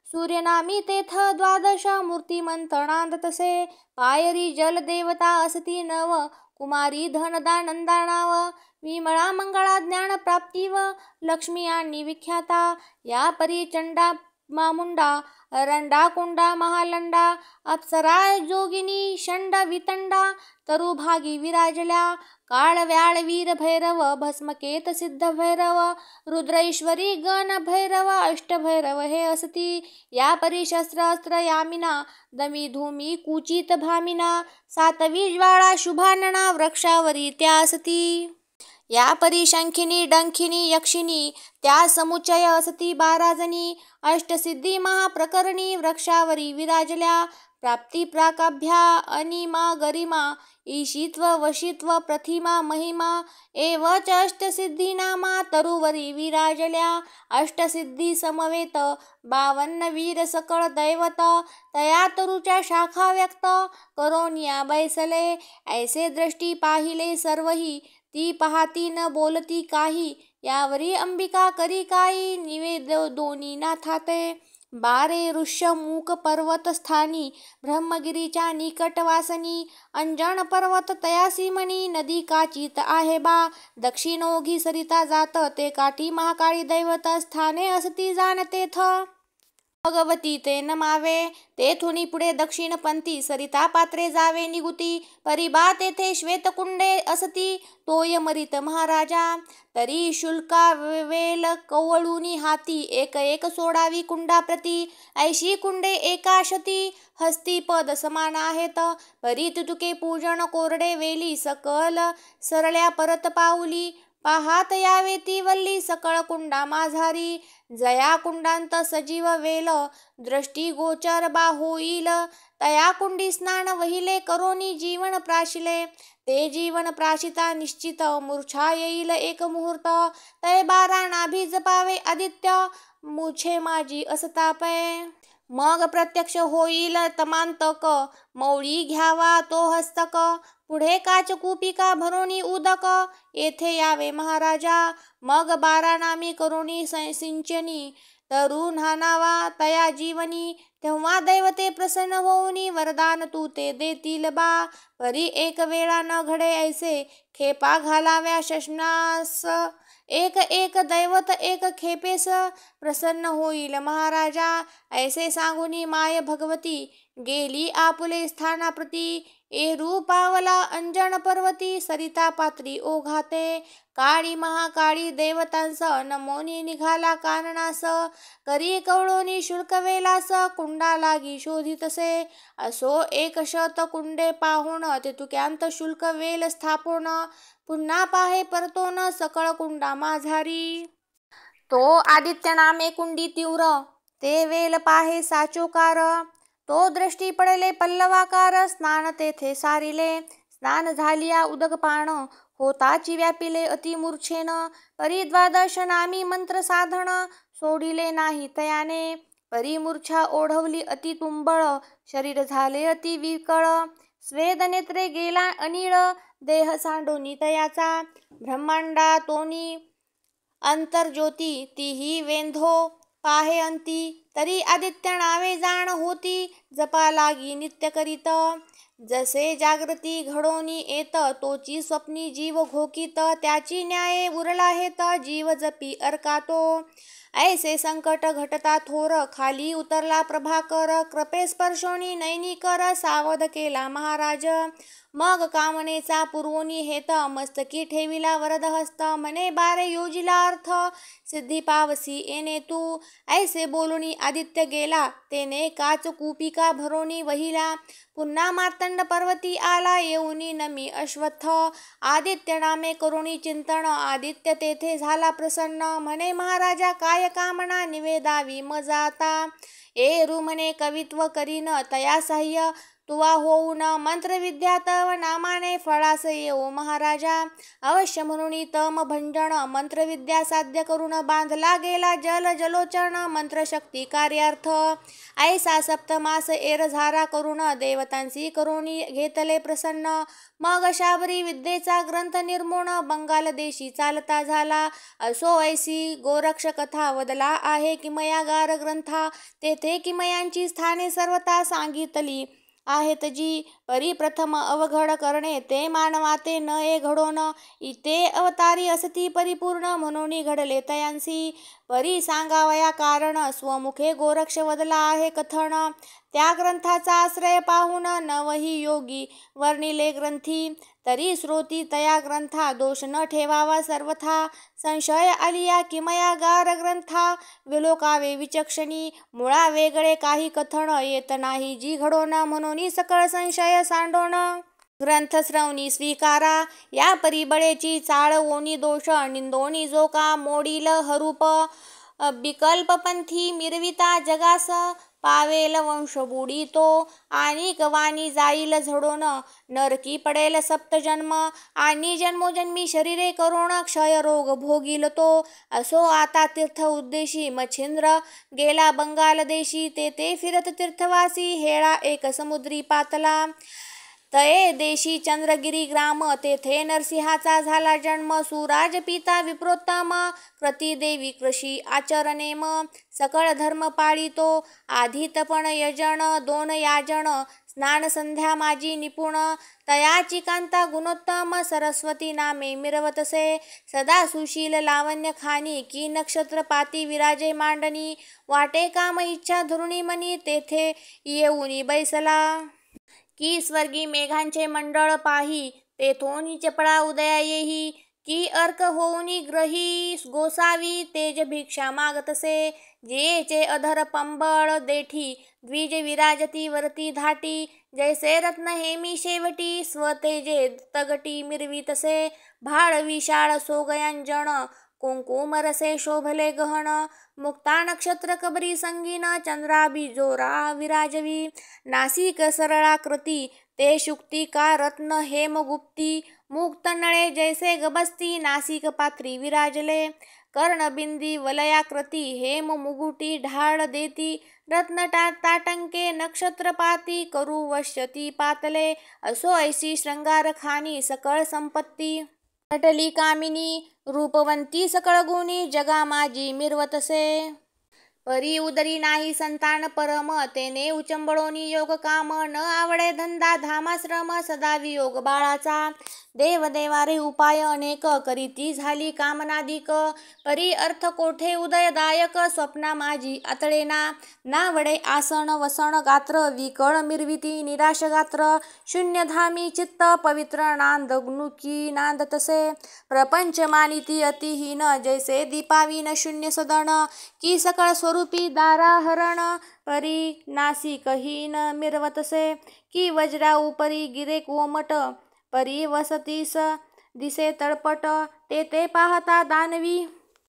सूर्यनामी तेथ 12 मूर्तिमंत नांदतसे. पायरी जल देवता असती 9, कुमारी धनदानंदा नाव. विमळा मंगळा ज्ञान प्राप्तीव, लक्ष्मी आणि विख्याता. या परी चंडा मामुंडा, रंडा कुंडा महालंडा. अप्सरा जोगिनी षंड वितंडा, तरुभागी विराजल्या. काळ व्याळ वीर भैरव, भस्मकेत सिद्ध भैरव. रुद्रेश्वरी गण भैरव, अष्टभैरव हे असती. या परी शस्त्र अस्त्र यामिना, दमी धूमी कुचित भामिना. 7वी ज्वाळा शुभानना, वृक्षावरी त्या असती. या परी शंखिनी डंखिनी यक्षिणी, त्या समुच्चय असती 12 जणी. अष्टसिद्धी महाप्रकरणी, वृक्षावरी विराजल्या. प्राप्ती प्राकाभ्या अनिमा गरिमा, ईशित्व वशित्व प्रतिमा महिमा. एवच अष्टसिद्धीनामा, तरुवरी विराजल्या. अष्टसिद्धी समवेत 52 वीर सकळ दैवत. तया तरुच्या शाखा व्यक्त, करोनिया बैसले. ऐसे दृष्टी पाहिले सर्वही, ती पाहती न बोलती काही. यावरी अंबिका करी काही, निवेदोनी नाथाते. 12 ऋष्य मूक पर्वत स्थानी, ब्रह्मगिरीच्या निकटवासनी. अंजन पर्वत तयासी मनी, नदी काचित आहे बा. दक्षिणोघी सरिता जात, ते काठी महाकाळी दैवत स्थाने असती जाणतेथ. भगवती ते नमावे. तेथुनी पुढे दक्षिणपंथी सरिता पात्रे जावे निगुती. परिबा तेथे श्वेतकुंडे असती, तोय मरित महाराजा. तरी शुल्का वेल कवळुनी हाती, एक एक सोडावी कुंडाप्रती. 80 कुंडे एकाशती, हस्ती पद समान आहेत. परी तुतुके पूजन कोरडे वेली, सकल सरळ्या परत पाऊली. पाहात यावे ती वल्ली, सकळ कुंडा माझारी. जया कुंडांत सजीव वेल, दृष्टी गोचर बा होईल. तया कुंडी स्नान वहिले, करोनी जीवन प्राशिले. ते जीवन प्राशिता निश्चित, मूर्छा येईल एक मुहूर्त. तय 12 नाभी जपावे आदित्य, मुछे माझी असतापय. मग प्रत्यक्ष होईल तमांतक, मौळी घ्यावा तो हस्तक. पुढे काच कुपिका भरोनी उदक, येथे यावे महाराजा. मग 12 नामी करोनी सिंचनी, तरू न्हानावा तया जीवनी. तेव्हा दैवते प्रसन्न होऊनी, वरदान तू ते देतील बा. परी एक वेळा न घडे ऐसे, खेपा घालाव्या शशनास. एक एक दैवत एक खेपेस, प्रसन्न होईल महाराजा. ऐसे सांगुनी माय भगवती, गेली आपुले स्थानाप्रती. एरू पावला अंजन पर्वती, सरिता पात्री ओघाते. काळी महाकाळी देवतांस, नमोनी निघाला काननास. करी कवळोनी शुल्क वेलास, कुंडा लागी शोधितसे. असो 100 कुंडे पाहुण, तेतुक्यांत शुल्क वेल स्थापून. पुन्हा पाहे परतोन, सकळ कुंडा माझारी. तो आदित्य नामे कुंडी तीव्र, ते वेल पाहे साचोकार. तो दृष्टी पडले पल्लवाकार, स्नान तेथे सारिले. स्नान झालिया उदकपान, होताची व्यापिले अतिमूर्छेन. परी 12 नामी मंत्र साधन, सोडिले नाही तयाने. परी मूर्छा ओढवली अति तुंबळ, शरीर झाले अति विकळ. स्वेद नेत्रे गेला अनिळ, देह सांडोनी तयाचा. ब्रह्मांडा तोनी अंतर्ज्योती, तीही वेंधो पाहे अंती. तरी आदित्य नावे जाण होती, जपा लागी नित्य करीत. जसे जागृती घडोनी येत, तोची स्वप्नी जीव घोकीत. त्याची न्याये उरला हेत, जीव जपी अर्कातो. ऐसे संकट घटता थोर, खाली उतरला प्रभाकर, कृपे स्पर्शोनी नैनी कर, सावध केला महाराज. मग कामनेचा पुरवोनी हेत, मस्तकी ठेविला वरद हस्त, मने बारे योजिला अर्थ, सिद्धी पावसी येणे तू. ऐसे बोलुनी आदित्य गेला, तेने काच कुपिका भरोनी वहिला. पुन्हा मार्तंड पर्वती आला, येऊनी नमी अश्वत्थ. आदित्य नामे करुणी चिंतन, आदित्य तेथे झाला प्रसन्न. म्हणे महाराजा काय कामना, निवेदावी मज आता. एरू म्हणे कवित्व करीन तया सह्य, तुवा होऊन मंत्रविद्या तव नामाने फळास येऊ महाराजा. अवश्य म्हणून तम भंजन, मंत्रविद्या साध्य करून बांधला गेला जल जलोचन, मंत्रशक्ती कार्यार्थ. ऐसा सप्तमास एरझारा करून, देवतांसी करुणी घेतले प्रसन्न. मग शाबरी विद्येचा ग्रंथ निर्मूण, बंगाल देशी चालता झाला. असो ऐसी गोरक्ष कथा वदला आहे किमयागार ग्रंथा. तेथे किमयांची स्थाने सर्वता सांगितली आहेत जी. परी प्रथम अवघड करणे ते मानवाते न ए घडोन, इते अवतारी असती परिपूर्ण, म्हणून घडले तयांसी. परी सांगावया कारण, स्वमुखे गोरक्ष वदला आहे कथन. त्या ग्रंथाचा आश्रय पाहून नवही योगी वर्णिले ग्रंथी. तरी श्रोती तया ग्रंथा दोष न ठेवावा सर्वथा. संशय आलिया किमयागार ग्रंथा, विलोकावे विचक्षणी. मुळा वेगळे काही कथन येत नाही जी घडोन, म्हणून सकळ संशय सांडोन. ग्रंथ श्रवणी स्वीकारा, या परिबळेची चाळवोनी दोष, निंदोनी जो का मोडील हरूप. विकल्पपंथी मिरविता जगास, पावेल वंश बुडी तो. आणि कवानी जाईल झडोन, नरकी पडेल सप्तजन्म. आणि जन्मोजन्मी शरीरे करोण, क्षय रोग भोगील तो. असो आता तीर्थ उद्देशी मच्छिंद्र गेला बंगाल देशी. तेथे फिरत तीर्थवासी हेळा एक समुद्री पातला. तये देशी चंद्रगिरी ग्राम, तेथे नरसिंहाचा झाला जन्म. सुराज पिता विप्रोत्तम, कृती देवी कृषी आचरणेम. सकळ धर्म पाळितो, आधी तपण यजन, दोन याजन. स्नान संध्या माझी निपुण, तयाची कांता गुणोत्तम. सरस्वती नामे मिरवतसे, सदा सुशील लावण्य खानी. की नक्षत्र पाती विराजे मांडणी, वाटे काम इच्छा धरुणी मनी. तेथे येऊनी बैसला, की स्वर्गी मेघांचे मंडळ पाही. तेथोनी चपळा उदया येही, की अर्क होऊनी ग्रही गोसावी. तेज भिक्षा मागतसे, जेचे अधर पंबळ देठी. द्विज विराजती वरती धाटी, जैसे रत्न हेमी शेवटी. स्वतेजे तगटी मिरवितसे, भाळ विशाळ सोगयांजन. कुंकुम रसे शोभले गहन, मुक्ता नक्षत्र कबरी संगीन. चंद्राभि जोरा विराजवी, नासिक सरळाकृती. ते शुक्ती का रत्न हेमगुप्ती. मुक्त नळे जैसे गबस्ती, नासिक पात्री विराजले. कर्णबिंदी वलयाकृती, हेम मुगुटी ढाळ देती. रत्न ताटंके नक्षत्रपाती, करू वश्यती पातले. असो ऐसी शृंगार खानी, सकळ संपत्ती. नटली कामिनी, रूपवंती सकळ गुणी. जगा माझी मिरवतसे, परी उदरी नाही संतान परम. तेने उचंबळोनी योग काम, न आवडे धंदा धामाश्रम. सदा वियोग बाळाचा, देवदेवा रे उपाय अनेक. करीती झाली कामनादिक, परी अर्थ कोठे उदयदायक. स्वप्ना माझी आतळेना, नावडे आसन वसन गात्र. विकळ मिरविती निराश गात्र, शून्यधामी चित्त पवित्र. नांदनुकी नांदतसे, प्रपंच मानिती अतिहीन. जैसे दीपावीन शून्य सदन, की सकळ स्वरूपी दाराहरण. परी नासिकहीन मिरवतसे, की वज्रा उपरी गिरे कोमट. परी वसतीस दिसे तळपट, ते पाहता दानवी.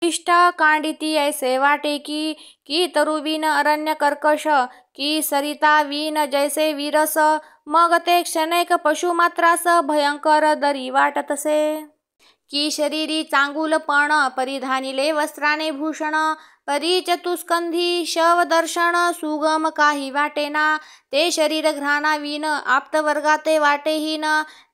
इष्ट कांडिती ऐसे वाटे की तरुवीन अरण्य कर्कश. की सरिता वीन जैसे विरस, मग ते क्षणैक पशुमात्रास. भयंकर दरी वाटतसे, की शरीरी चांगुलपण. परिधानिले वस्त्राने भूषण, परी चतुस्कंधी शवदर्शन. सुगम काही वाटेना, ते शरीर घ्राणावीन. आप्तवर्गाते वाटेहीन,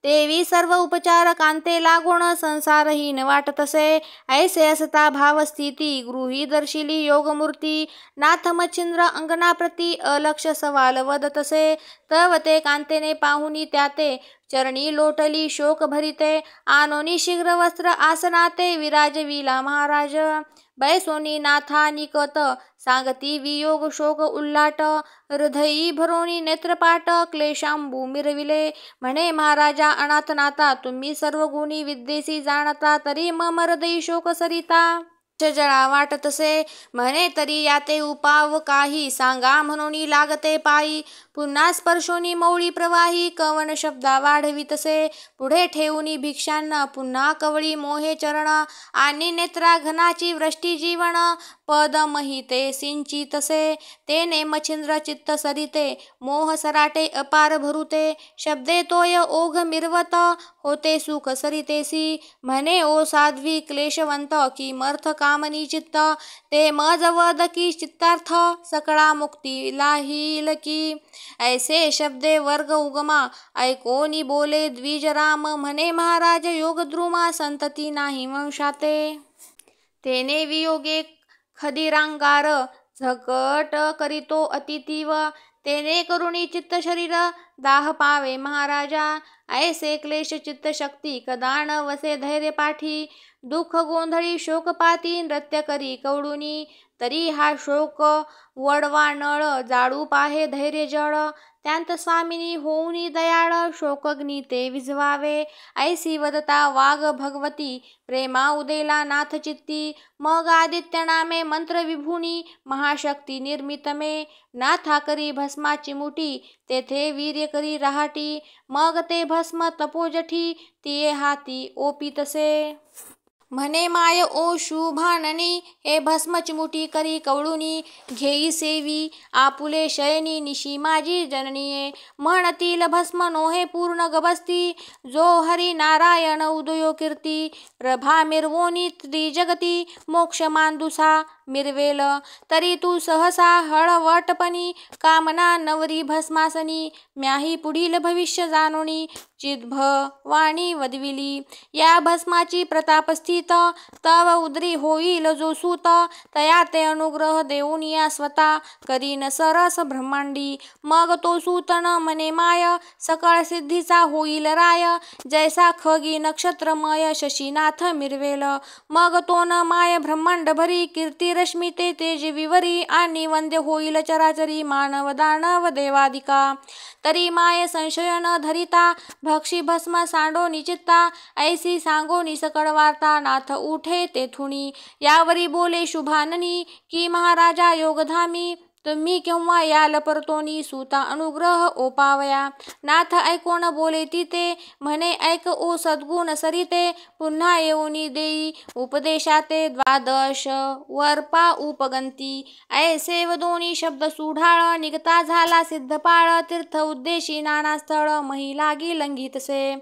तेवी सर्व उपचार कांते लागून. संसारहीन वाटतसे, ऐसे असता भावस्थिती. गृही दर्शिली योगमूर्ती, नाथ मच्छिंद्र अंगनाप्रती. अलक्ष सवाल वदतसे, तव ते कांतेने पाहुनी त्याते. चरणी लोटली शोक भरिते, आणोनी शीघ्र वस्त्र आसनाते. विराजविला महाराज, बैसोनी नाथा निकत सांगती वियोग शोक उल्लाट हृदयी भरोनी नेत्रपाट क्लेशांबू मिरविले म्हणे महाराजा अनाथनाथा तुम्ही सर्व गुणी विद्येसी जाणता तरी मम हृदयी शोक सरिता जळा वाटतसे म्हणे तरी याते उपाव काही सांगा म्हणून लागते पायी पुन्हा स्पर्शोनी मौळी प्रवाही कवन शब्दा वाढवितसे पुढे ठेवूनी भिक्षांना पुन्हा कवळी मोहे चरण आणि नेत्रा घनाची वृष्टी जीवन पद महिते सिंचितसे तेने मच्छिंद्र चित्त सरिते मोह सराटे अपार भरुते शब्दे तोय ओघ मिरवत होते सुख सरितेसी म्हणे ओ साध्वी क्लेशवंत की मर्थ कामनी चित्त ते मजवद की चित्तार्थ सकळा मुक्ती लाहील की ऐसे शब्दे वर्ग उगमा ऐकोनी बोले द्विजराम म्हणे महाराज योगद्रुमा संतती नाही वंशाते तेने वियोगे खदिरांगार झकट करीतो अतितीव तेने करुणी चित्त शरीर दाह पावे महाराजा ऐसे क्लेश चित्त शक्ती कदा न वसे धैर्य पाठी दुःख गोंधळी शोकपाती नृत्य करी कवडुनी तरी हा शोक वडवा नळ जाळू पाहे धैर्य जळ त्यांत स्वामिनी होऊनी दयाळ शोकग्नी ते विझवावे ऐसी वदता वाघ भगवती प्रेमा उदेला नाथ चित्ती मग आदित्य नामे मंत्र विभुनी महाशक्ती निर्मितमे नाथा करी भस्माची मुठी तेथे वीर्य करी रहाटी मग ते भस्म तपोजठी तिये हाती ओपितसे म्हणे माय ओ शुभाननी हे भस्म चिमुटी करी कवळुनी घेई सेवी आपुले शयनी निशी माझी जननीये म्हणतील भस्म नोहे पूर्ण गबस्ती जो हरी नारायण उदयो कीर्ती प्रभा मिरवोनी त्रिजगती मोक्ष मांदुसा मिरवेल तरी तू सहसा हळवटपणी कामना नवरी भस्मासनी म्याही पुढील भविष्य जाणोनी चिद्भ वाणी वदविली या भस्माची प्रतापस्थित तव उदरी होईल जो सूत तया ते अनुग्रह देऊन या स्वतः करीन सरस ब्रह्मांडी मग तो सूतन मने माय सकळ सिद्धीचा होईल राय जैसा खगी नक्षत्रमय शशीनाथ मिरवेल मग तो न माय ब्रह्मांड भरी कीर्ती रश्मी ते तेज विवरी आणि वंद्य होईल चराचरी मानव दानव देवादिका तरी माय संशय न धरिता भक्षी भस्म सांडो निचित्ता ऐसी सांगोनी सकळ वार्ता नाथ उठे तेथुनी यावरी बोले शुभाननी की महाराजा योगधामी तुम्ही केव्हा याल परतोनी सूता अनुग्रह ओपावया नाथ ऐकोन बोले तिते म्हणे ऐक ओ सद्गुण सरिते पुन्हा येऊनी देई उपदेशाते द्वादश वर्पा उपगंती ऐसे वदोनी शब्द सुढाळ निघता झाला सिद्धपाळ तीर्थ उद्देशी नाना स्थळ महिलागी लंघितसे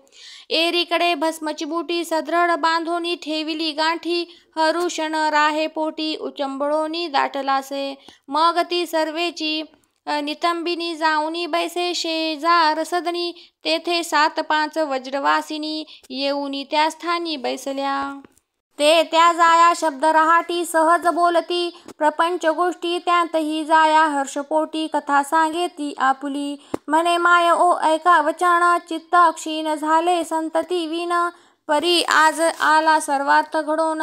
एरीकडे भस्मची बुटी सदृढ बांधोनी ठेविली गांठी हरुषण राहे पोटी उचंबळोनी दाटलासे मग ती सर्वेची नितंबिनी जाऊनी बैसे शेजार सदनी तेथे 7-5 वज्रवासिनी येऊनी त्या स्थानी बैसल्या ते त्या जाया शब्द रहाटी सहज बोलती प्रपंच गोष्टी त्यांतही जाया हर्षपोटी कथा सांगे ती आपुली म्हणे माय ओ ऐका वचन चित्त क्षीण झाले संतती विन परी आज आला सर्वार्थ घडोन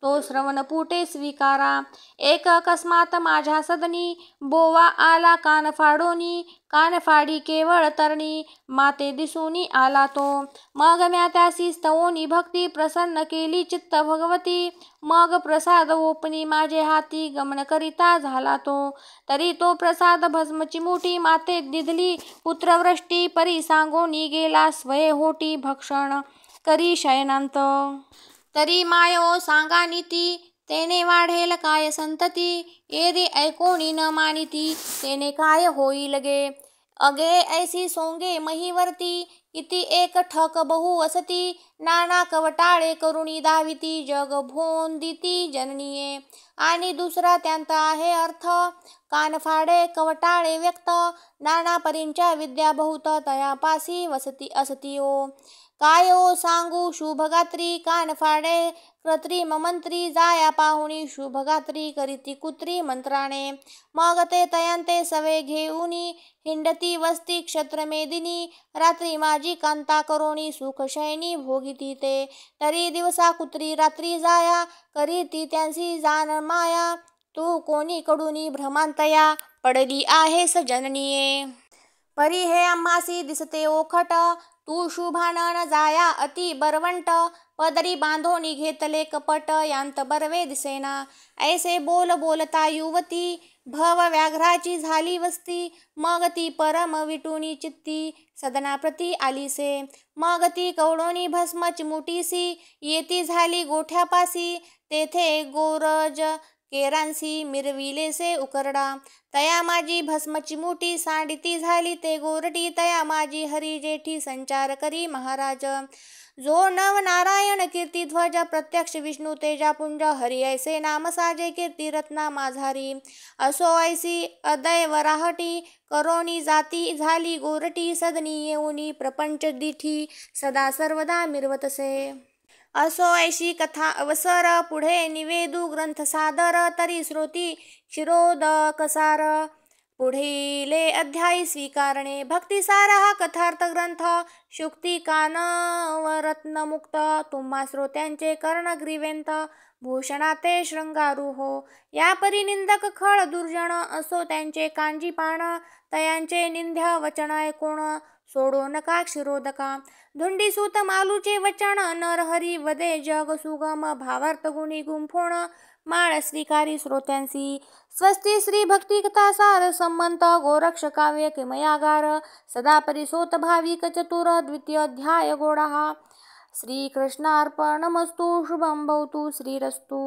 तो श्रवण पुटे स्वीकारा एक अकस्मात माझ्या सदनी बोवा आला कान फाडोनी कान फाडी केवळ तरणी माते दिसूनी आला तो मग म्या त्यासी स्तवोनी भक्ती प्रसन्न केली चित्त भगवती मग प्रसाद ओपनी माझे हाती गमन करिता झाला तो तरी तो प्रसाद भस्मची मुठी माते दिधली पुत्रवृष्टी परी सांगोनी गेला स्वये होटी भक्षण करी शयनांत तरी मायो सांगा नीती तेने वाढेल काय संतती एरी ऐकोणी न मानिती तेने काय होईल गे अगे ऐसी सोंगे महिवर्ती इति एक ठक बहु असती नाना कवटाळे करुणी दाविती जग भोंदिती जननीये आणि दुसरा त्यांचा आहे अर्थ कानफाडे कवटाळे व्यक्त नाना परींच्या विद्या बहुत तयापासी वसती असती ओ काय ओ सांगू शुभगात्री कानफाडे कृत्रिम मंत्री जाया पाहुणी शुभगात्री करीती कुत्री मंत्राणे मग ते तयांते सवे घेऊनी हिंडती वस्ती क्षत्रमेदिनी रात्री माझी माझी कांता करोणी सुखशयनी भोगिती ते. तरी दिवसा कुत्री रात्री जाया करीती त्यांची जाण माया. तू कोणी कडुनी भ्रमांतया पडली आहेस जननिये. परी हे आम्हासी दिसते ओखट तू शुभानन जाया अति बरवंट. पदरी बांधोनी घेतले कपट यांत बरवे दिसेना. ऐसे बोल बोलता युवती भव व्याघ्राची झाली वस्ती. मग ती परम विटुनी चित्ती सदनाप्रती आलीसे. मग ती कवडोनी भस्म चिमुटीसी येती झाली गोठ्यापासी. तेथे गोरज केरांसी मिरविलेसे उकरडा. तया माझी भस्म चिमुटी सांडिती झाली ते गोरटी. तया माझी हरी जेठी संचार करी महाराज. जो नव नारायण कीर्ती ध्वज प्रत्यक्ष विष्णू तेजापुंज. हरी ऐसे नाम साजे कीर्ती रत्ना माझारी. असो ऐसी अदय वराहटी करोनी जाती झाली गोरटी. सदनी येऊनी प्रपंच दिठी सदा सर्वदा मिरवतसे. असो ऐशी कथा अवसर पुढे निवेदू ग्रंथ सादर. तरी श्रोती क्षीरोदकसार पुढीले अध्यायी स्वीकारणे. भक्तिसार हा कथार्थ ग्रंथ शुक्ती कानवरत्नमुक्त. तुम्हा श्रोत्यांचे कर्णग्रीवेंत भूषणाते शृंगारू हो. या परी निंदक खळ दुर्जन असो त्यांचे कांजी पाण. तयांचे निंद्य वचन ऐकोण सोडो नका क्षीरोदका. धुंडीसूत मालूचे वचन नरहरी वदे जग सुगम. भावार्थ गुणी गुंफोण माळ स्वीकारी श्रोत्यांसी. स्वस्ती श्री भक्ती कथा सार संमंत गोरक्ष काव्य किमयागार. सदा परिसोत भाविक चतुर द्वितीय अध्याय गोडा. श्रीकृष्णार्पणमस्तु. शुभं भवतु. श्रीरस्तु.